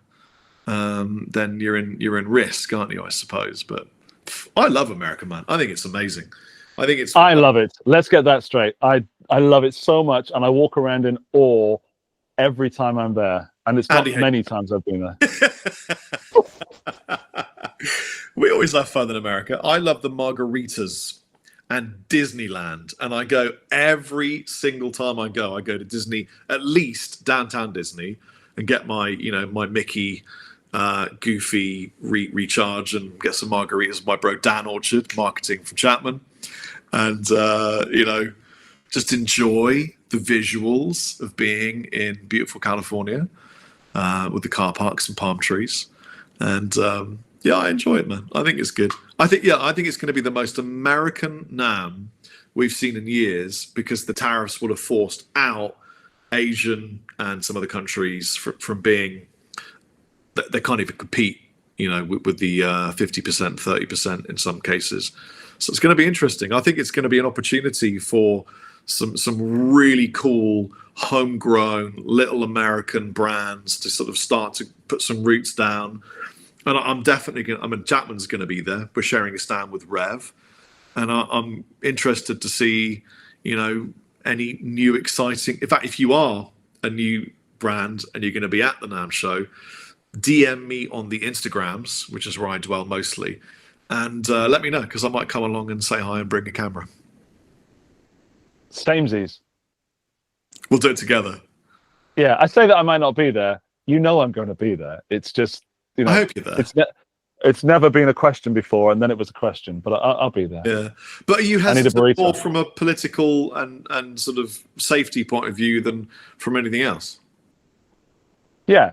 then you're in risk, aren't you? I suppose. But I love America, man. I think it's amazing. I love it. Let's get that straight. I love it so much, and I walk around in awe every time I'm there. And it's not many times I've been there. We always have fun in America. I love the margaritas and Disneyland, and I go every single time I go to Disney, at least downtown Disney, and get my my Mickey Goofy recharge and get some margaritas with my bro Dan Orchard, marketing from Chapman, and just enjoy the visuals of being in beautiful California with the car parks and palm trees, and I enjoy it, man. I think it's good. I think it's going to be the most American NAMM we've seen in years because the tariffs will have forced out Asian and some other countries from being. They can't even compete, with the 50%, 30% in some cases. So it's going to be interesting. I think it's going to be an opportunity for some really cool homegrown little American brands to sort of start to put some roots down. And I'm definitely going to, Chapman's going to be there. We're sharing a stand with Rev. And I'm interested to see, any new exciting, in fact, if you are a new brand and you're going to be at the NAMM show, DM me on the Instagrams, which is where I dwell mostly. And let me know, because I might come along and say hi and bring a camera. Samesies. We'll do it together. Yeah, I say that I might not be there. I'm going to be there. It's just, I hope you're there. It's never been a question before, and then it was a question, but I'll be there. Yeah, but are you hesitant more from a political and sort of safety point of view than from anything else? Yeah.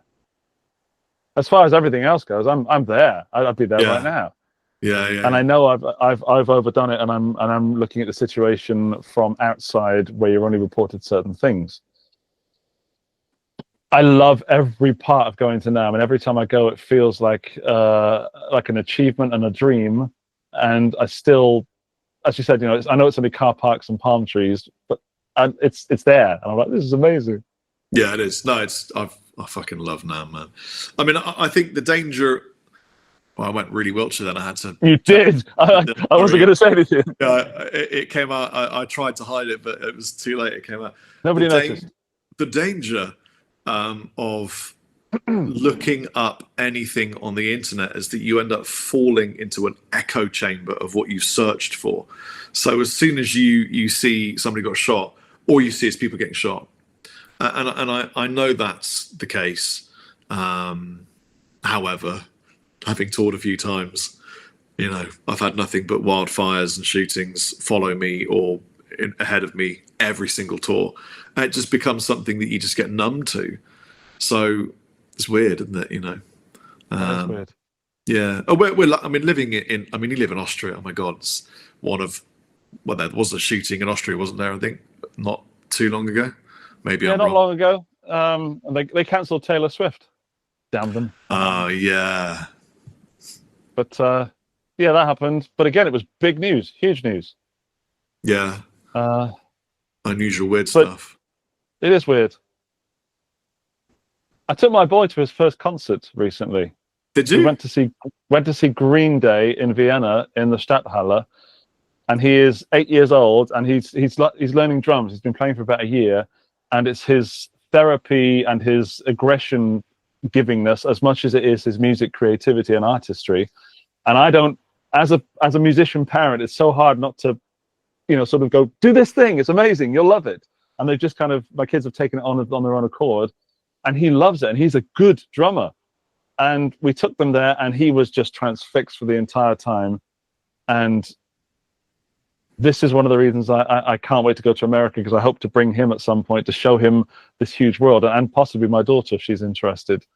As far as everything else goes, I'm there. I'd be there right now. Yeah. And I know I've overdone it, and I'm looking at the situation from outside where you're only reported certain things. I love every part of going to NAMM, and every time I go, it feels like an achievement and a dream. And I still, as you said, I know it's only car parks and palm trees, but it's there, and I'm like, this is amazing. Yeah, it is. No, I fucking love NAMM, man. I mean, I think the danger. Well, I went really Wiltshire then. I had to. You did. I wasn't going to say anything. Yeah, it came out. I tried to hide it, but it was too late. It came out. Nobody noticed. the danger of looking up anything on the internet is that you end up falling into an echo chamber of what you searched for. So as soon as you see somebody got shot, all you see is people getting shot, and I know that's the case. However, having toured a few times, I've had nothing but wildfires and shootings follow me or ahead of me every single tour, and it just becomes something that you just get numb to. So it's weird, isn't it? That's weird. Yeah. Oh, we're living in. I mean, you live in Austria. Oh my God, it's one of. Well, there was a shooting in Austria, wasn't there? I think not too long ago. Maybe yeah, I'm not wrong. long ago. And they cancelled Taylor Swift. Damn them. Yeah. But yeah, that happened. But again, it was big news, huge news. Yeah. Unusual, weird but stuff. It is weird. I took my boy to his first concert recently. Did you? We went to see Green Day in Vienna in the Stadthalle, and he is 8 years old, and he's learning drums. He's been playing for about a year, and it's his therapy and his aggression givingness as much as it is his music creativity and artistry. And I don't, as a musician parent, it's so hard not to, sort of go, do this thing. It's amazing. You'll love it. And they've just my kids have taken it on their own accord, and he loves it. And he's a good drummer. And we took them there, and he was just transfixed for the entire time. And this is one of the reasons I can't wait to go to America, because I hope to bring him at some point to show him this huge world, and possibly my daughter if she's interested.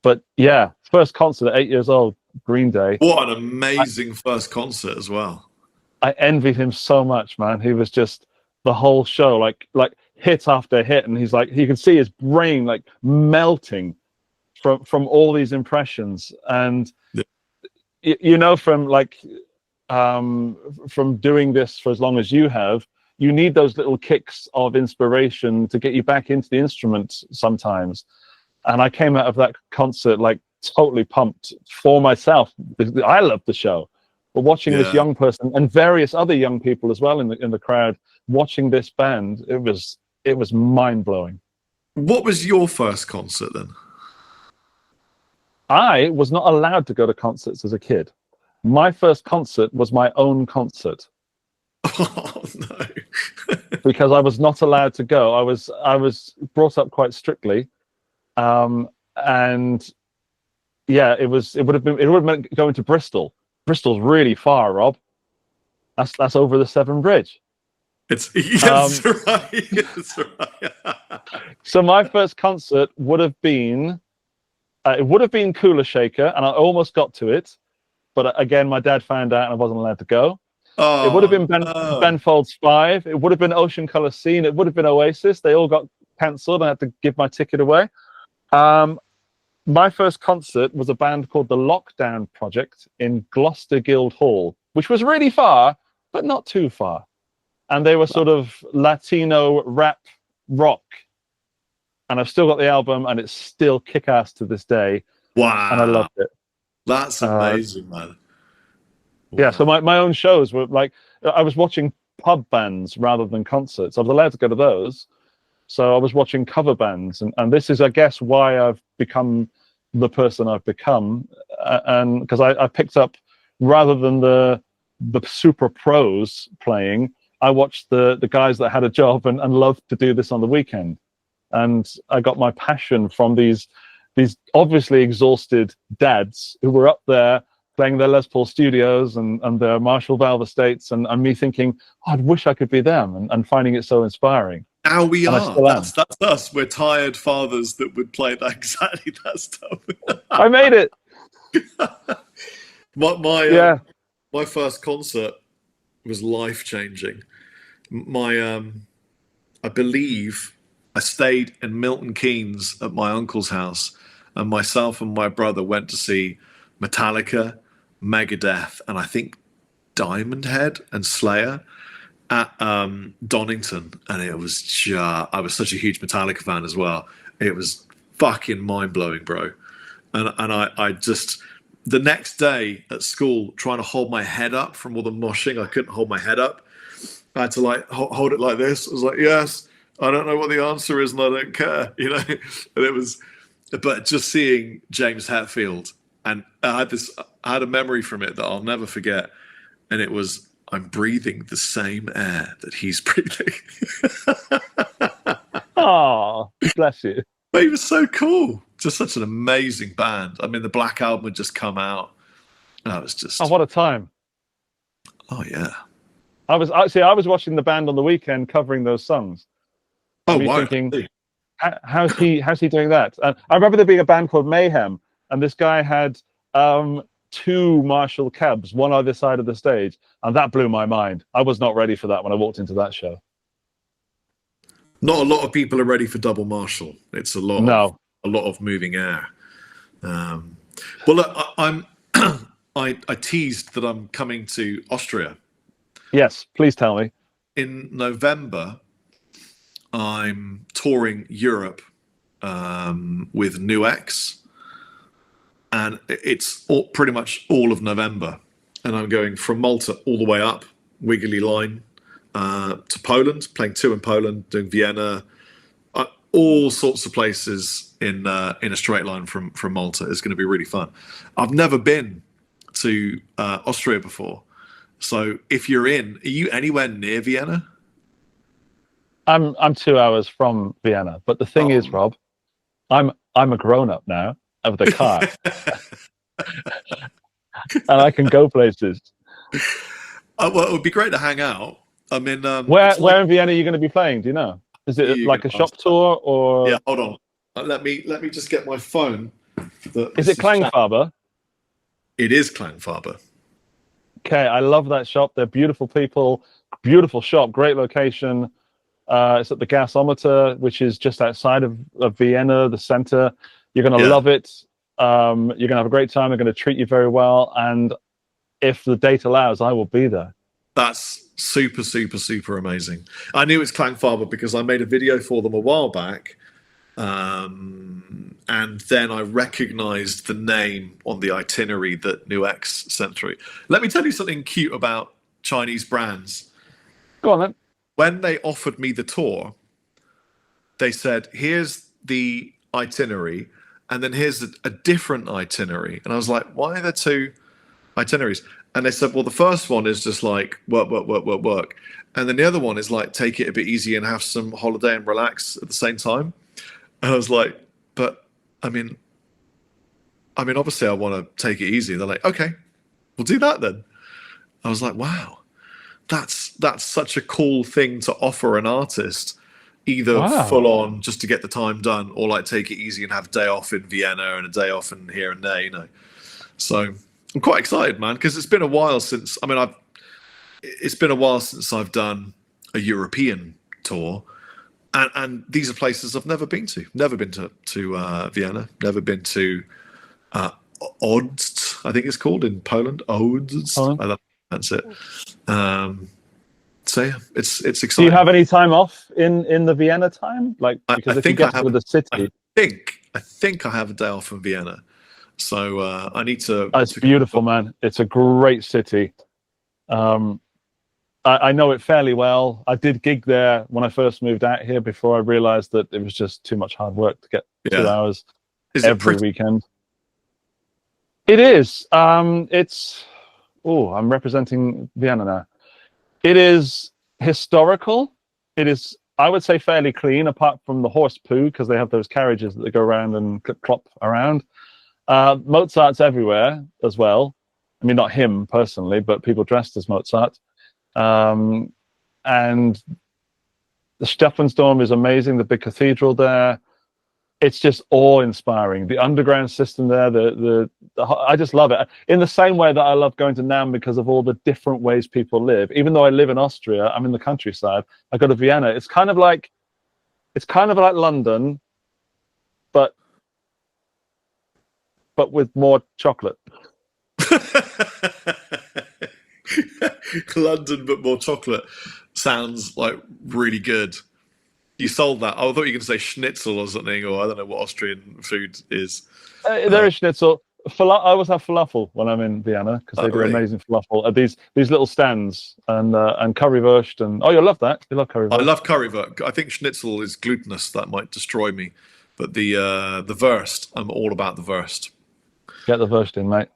But yeah, first concert at 8 years old, Green Day. What an amazing first concert as well. I envied him so much, man. He was just the whole show, like hit after hit, and he's like, you can see his brain like melting from all these impressions. And from doing this for as long as you have, you need those little kicks of inspiration to get you back into the instrument sometimes. And I came out of that concert like totally pumped for myself. I loved the show, but watching this young person and various other young people as well in the crowd watching this band, it was mind blowing. What was your first concert then? I was not allowed to go to concerts as a kid. My first concert was my own concert. Oh no! Because I was not allowed to go. I was brought up quite strictly, and yeah, it would have meant going to Bristol. Bristol's really far, Rob. That's over the Severn Bridge. That's right. That's right. So my first concert would have been Cooler Shaker, and I almost got to it. But again, my dad found out and I wasn't allowed to go. Oh, it would have been Ben Folds 5. It would have been Ocean Colour Scene. It would have been Oasis. They all got cancelled. I had to give my ticket away. My first concert was a band called the Lockdown Project in Gloucester Guildhall, which was really far, but not too far. And they were sort of Latino rap rock. And I've still got the album, and it's still kick-ass to this day. Wow. And I loved it. That's amazing, man. Wow. Yeah, so my own shows were like, I was watching pub bands rather than concerts. I was allowed to go to those. So I was watching cover bands. And this is, I guess, why I've become the person I've become. And because I picked up, rather than the super pros playing, I watched the guys that had a job and loved to do this on the weekend. And I got my passion from these obviously exhausted dads who were up there playing their Les Paul Studios and their Marshall Valve estates, and me thinking, I wish I could be them, and finding it so inspiring. Now we are. That's us. We're tired fathers that would play exactly that stuff. I made it. My first concert was life-changing. I believe I stayed in Milton Keynes at my uncle's house, and myself and my brother went to see Metallica, Megadeth, and I think Diamond Head and Slayer at Donington. And it was I was such a huge Metallica fan as well. It was fucking mind-blowing, bro. And I just, the next day at school, trying to hold my head up from all the moshing, I couldn't hold my head up. I had to like hold it like this. I was like, yes, I don't know what the answer is, and I don't care. You know, and it was, but just seeing James Hetfield, and I had a memory from it that I'll never forget, and it was, I'm breathing the same air that he's breathing. Oh, bless you. But he was so cool. Just such an amazing band. I mean, the Black Album had just come out. And I was just... Oh, what a time. Oh, yeah. I was watching the band on the weekend covering those songs. Oh, Me wow. Thinking, how's he doing that? I remember there being a band called Mayhem, and this guy had 2 Marshall cabs, one either side of the stage, and that blew my mind. I was not ready for that when I walked into that show. Not a lot of people are ready for double Marshall. It's a lot of moving air. Well, look, I teased that I'm coming to Austria. Yes, please tell me. In November, I'm touring Europe with New X, and it's pretty much all of November. And I'm going from Malta all the way up, Wiggly Line, to Poland, playing 2 in Poland, doing Vienna, all sorts of places in a straight line from Malta. It's going to be really fun. I've never been to Austria before, so if are you anywhere near Vienna? I'm 2 hours from Vienna, but the thing is, Rob, I'm a grown up now of the car, and I can go places. Well, it would be great to hang out. I mean, where in Vienna are you going to be playing? Do you know? Is it like a shop tour or? Yeah, hold on. Let me just get my phone. Is it Klangfarbe? It is Klangfarbe. Okay, I love that shop. They're beautiful people, beautiful shop, great location. It's at the Gasometer, which is just outside of Vienna, the center. You're going to love it. You're going to have a great time. They're going to treat you very well. And if the date allows, I will be there. That's super, super, super amazing. I knew it's Klangfarbe because I made a video for them a while back. And then I recognized the name on the itinerary that New X sent through. Let me tell you something cute about Chinese brands. Go on then. When they offered me the tour, they said, here's the itinerary, and then here's a different itinerary. And I was like, why are there 2 itineraries? And they said, well, the first one is just like work. And then the other one is like, take it a bit easy and have some holiday and relax at the same time. And I was like, but I mean, obviously I want to take it easy. They're like, okay, we'll do that then. I was like, wow, that's such a cool thing to offer an artist, either full on just to get the time done, or like take it easy and have a day off in Vienna and a day off in here and there, you know. So I'm quite excited, man, because it's been a while since I've done a European tour. And these are places I've never been to. Never been to Vienna. Never been to Odz, I think it's called in Poland. Odz. That's it. So yeah, it's exciting. Do you have any time off in the Vienna time? Like, because if you get to the city, I think I have a day off in Vienna. So I need to. It's beautiful, man. It's a great city. I know it fairly well. I did gig there when I first moved out here before I realized that it was just too much hard work to get 2 hours every weekend. It is. I'm representing Vienna now. It is historical. It is, I would say, fairly clean, apart from the horse poo, because they have those carriages that they go around and clip-clop around. Mozart's everywhere as well. I mean, not him personally, but people dressed as Mozart. And the Stephansdom is amazing, the big cathedral there. It's just awe-inspiring. The underground system there, I just love it. In the same way that I love going to Nam because of all the different ways people live. Even though I live in Austria, I'm in the countryside. I go to Vienna. It's kind of like London, but with more chocolate. London, but more chocolate sounds like really good. You sold that. I thought you were going to say schnitzel or something, or I don't know what Austrian food is. There is schnitzel. I always have falafel when I'm in Vienna because they do really? amazing falafel at these little stands and currywurst and you'll love that. You love I currywurst. love currywurst. I think schnitzel is glutinous. That might destroy me. But the wurst, I'm all about the wurst. Get the wurst in, mate.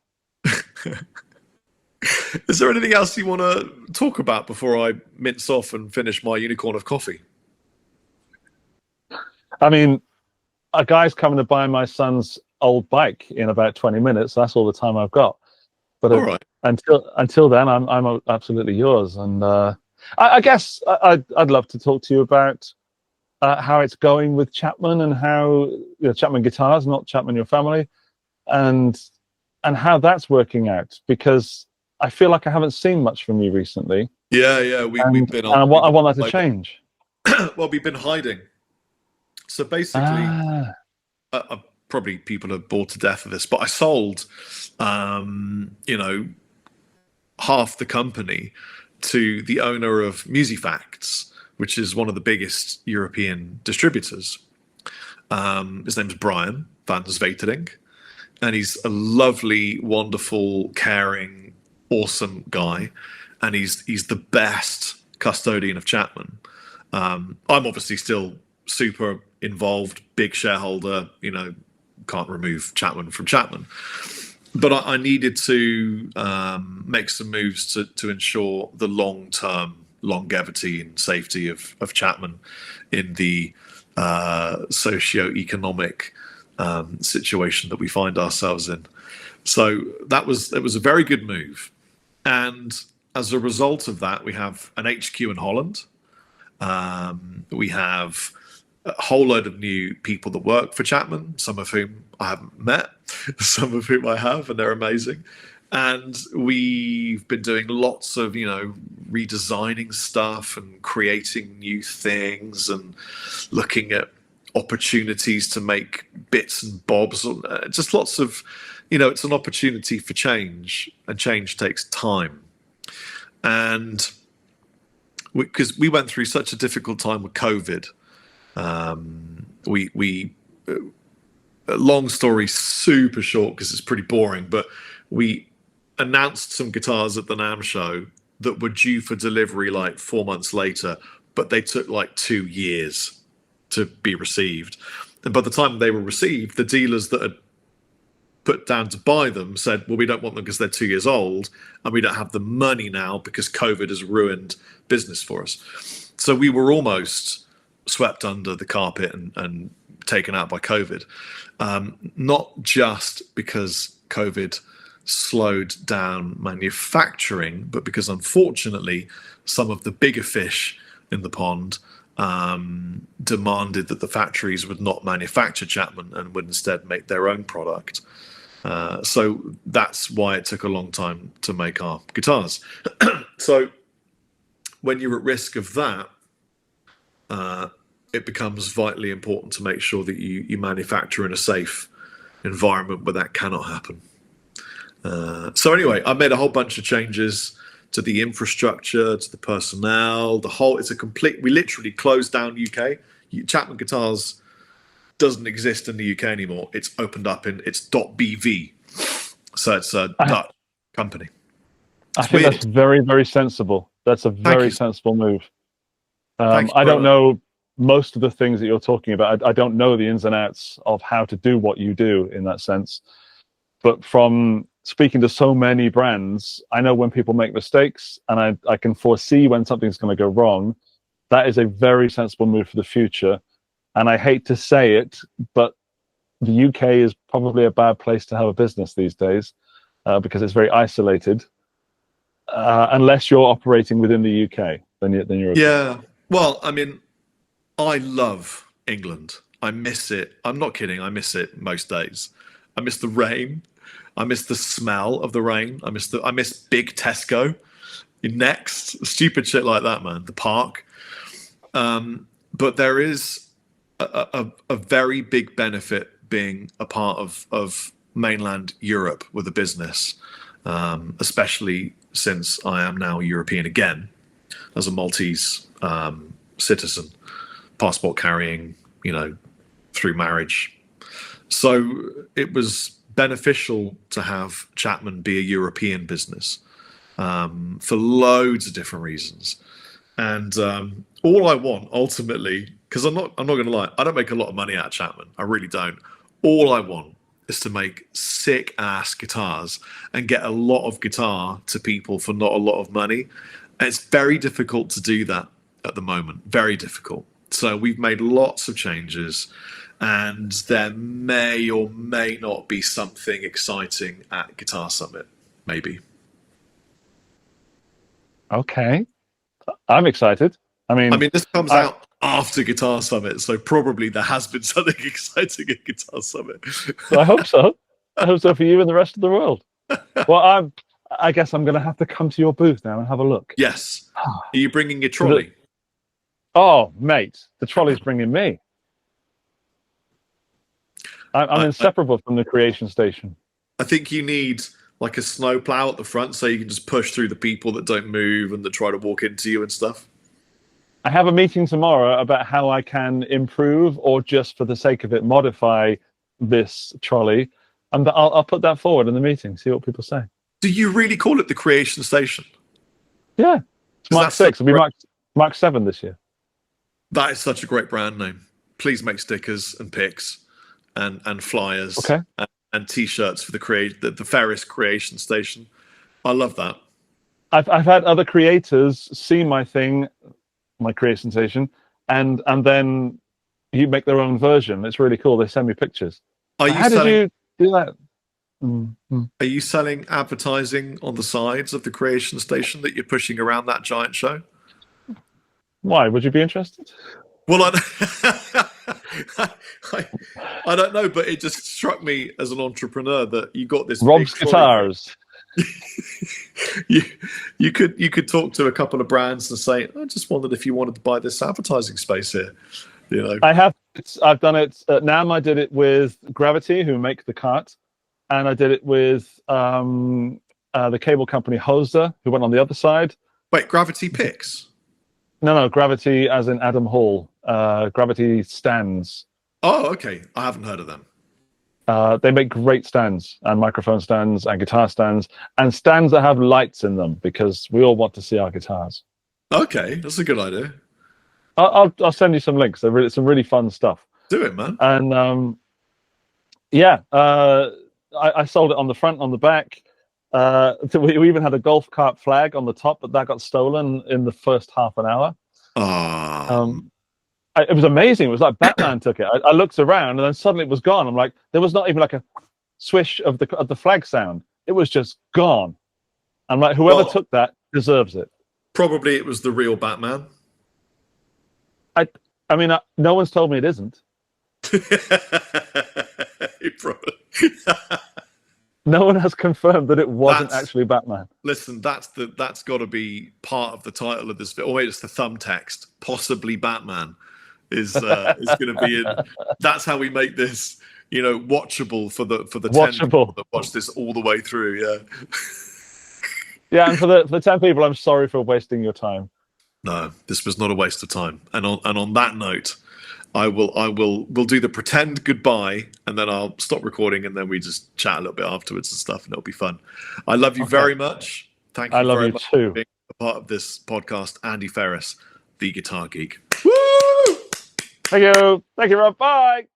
Is there anything else you want to talk about before I mince off and finish my unicorn of coffee? I mean, a guy's coming to buy my son's old bike in about 20 minutes. That's all the time I've got. But All right. until then, I'm absolutely yours. And I guess I'd love to talk to you about how it's going with Chapman and how Chapman Guitars, not Chapman Your Family, and how that's working out, because I feel like I haven't seen much from you recently. Yeah. We've been on. And I want that to change. Well, we've been hiding. So basically, probably people are bored to death of this, but I sold, half the company to the owner of Musifacts, which is one of the biggest European distributors. His name's Brian van Zvetering, and he's a lovely, wonderful, caring, awesome guy, and he's the best custodian of Chapman. I'm obviously still super involved, big shareholder, can't remove Chapman from Chapman. But I needed to make some moves to ensure the long-term longevity and safety of Chapman in the socio-economic situation that we find ourselves in. So it was a very good move. And as a result of that, we have an HQ in Holland. We have a whole load of new people that work for Chapman, some of whom I haven't met, some of whom I have, and they're amazing. And we've been doing lots of, redesigning stuff and creating new things and looking at opportunities to make bits and bobs. Just lots of, it's an opportunity for change, and change takes time. And because we went through such a difficult time with COVID, long story super short because it's pretty boring, but we announced some guitars at the NAMM show that were due for delivery like 4 months later, but they took like 2 years to be received. And by the time they were received, the dealers that had put down to buy them said, well, we don't want them because they're 2 years old, and we don't have the money now because COVID has ruined business for us. So we were almost swept under the carpet and taken out by COVID. Not just because COVID slowed down manufacturing, but because unfortunately some of the bigger fish in the pond demanded that the factories would not manufacture Chapman and would instead make their own product. So that's why it took a long time to make our guitars. So when you're at risk of that, it becomes vitally important to make sure that you manufacture in a safe environment where that cannot happen. So anyway, I made a whole bunch of changes to the infrastructure, to the personnel, we literally closed down UK. Chapman Guitars doesn't exist in the UK anymore. It's opened up it's .bv. So it's a Dutch company. I think that's very, very sensible. That's a very sensible move. I don't know most of the things that you're talking about. I don't know the ins and outs of how to do what you do in that sense. But from speaking to so many brands, I know when people make mistakes, and I can foresee when something's going to go wrong. That is a very sensible move for the future. And I hate to say it, but the UK is probably a bad place to have a business these days because it's very isolated. Unless you're operating within the UK, then you're okay. Yeah. Well, I mean, I love England. I miss it. I'm not kidding. I miss it most days. I miss the rain. I miss the smell of the rain. I miss big Tesco. Next, stupid shit like that, man. The park. But there is a very big benefit being a part of mainland Europe with a business, especially since I am now European again as a Maltese citizen, passport carrying, through marriage. So it was beneficial to have Chapman be a European business for loads of different reasons. And all I want ultimately, because I'm not going to lie, I don't make a lot of money out of Chapman. I really don't. All I want is to make sick ass guitars and get a lot of guitar to people for not a lot of money. And it's very difficult to do that at the moment. Very difficult. So we've made lots of changes, and there may or may not be something exciting at Guitar Summit. Maybe. Okay. I'm excited. I mean, this comes out after Guitar Summit, so probably there has been something exciting at Guitar Summit. I hope so. I hope so for you and the rest of the world. Well, I guess I'm going to have to come to your booth now and have a look. Yes. Are you bringing your trolley? Oh, mate, the trolley's bringing me. I'm inseparable from the creation station. I think you need like a snow plow at the front so you can just push through the people that don't move and that try to walk into you and stuff. I have a meeting tomorrow about how I can improve or just for the sake of it, modify this trolley. And I'll put that forward in the meeting, see what people say. Do you really call it the creation station? Yeah. It's Mark 6. It'll be Mark 7 this year. That is such a great brand name. Please make stickers and pics and flyers and T-shirts for the Ferris Creation Station. I love that. I've had other creators see my thing, my creation station, and then you make their own version. It's really cool. They send me pictures. How did you do that? Mm-hmm. Are you selling advertising on the sides of the creation station that you're pushing around that giant show? Why? Would you be interested? Well, I don't know, but it just struck me as an entrepreneur that you got this. Rob's Guitars. you could talk to a couple of brands and say, I just wondered if you wanted to buy this advertising space here. You know, I've done it at NAMM. I did it with Gravity, who make the cart, and I did it with the cable company Hoser, who went on the other side. Wait, Gravity Picks? No, Gravity as in Adam Hall. Gravity stands. Oh, okay. I haven't heard of them. They make great stands and microphone stands and guitar stands and stands that have lights in them because we all want to see our guitars. Okay, that's a good idea. I'll send you some links. It's some really fun stuff. Do it, man. And I sold it on the front, on the back. We even had a golf cart flag on the top, but that got stolen in the first half an hour. It was amazing. It was like Batman took it. I looked around and then suddenly it was gone. I'm like, there was not even like a swish of the flag sound. It was just gone. I'm like, whoever took that deserves it. Probably it was the real Batman. I mean, no one's told me it isn't. No one has confirmed that it wasn't actually Batman. Listen, that's got to be part of the title of this video. Oh wait, it's the thumb text. Possibly Batman is going to be in. That's how we make this, watchable for the 10 people that watch this all the way through. Yeah. Yeah, and for the 10 people, I'm sorry for wasting your time. No, this was not a waste of time. And on that note, we'll do the pretend goodbye, and then I'll stop recording, and then we just chat a little bit afterwards and stuff, and it'll be fun. I love you very much. Thank you. I love you much too. For being a part of this podcast, Andy Ferris, the Guitar Geek. Woo! Thank you, Rob. Bye.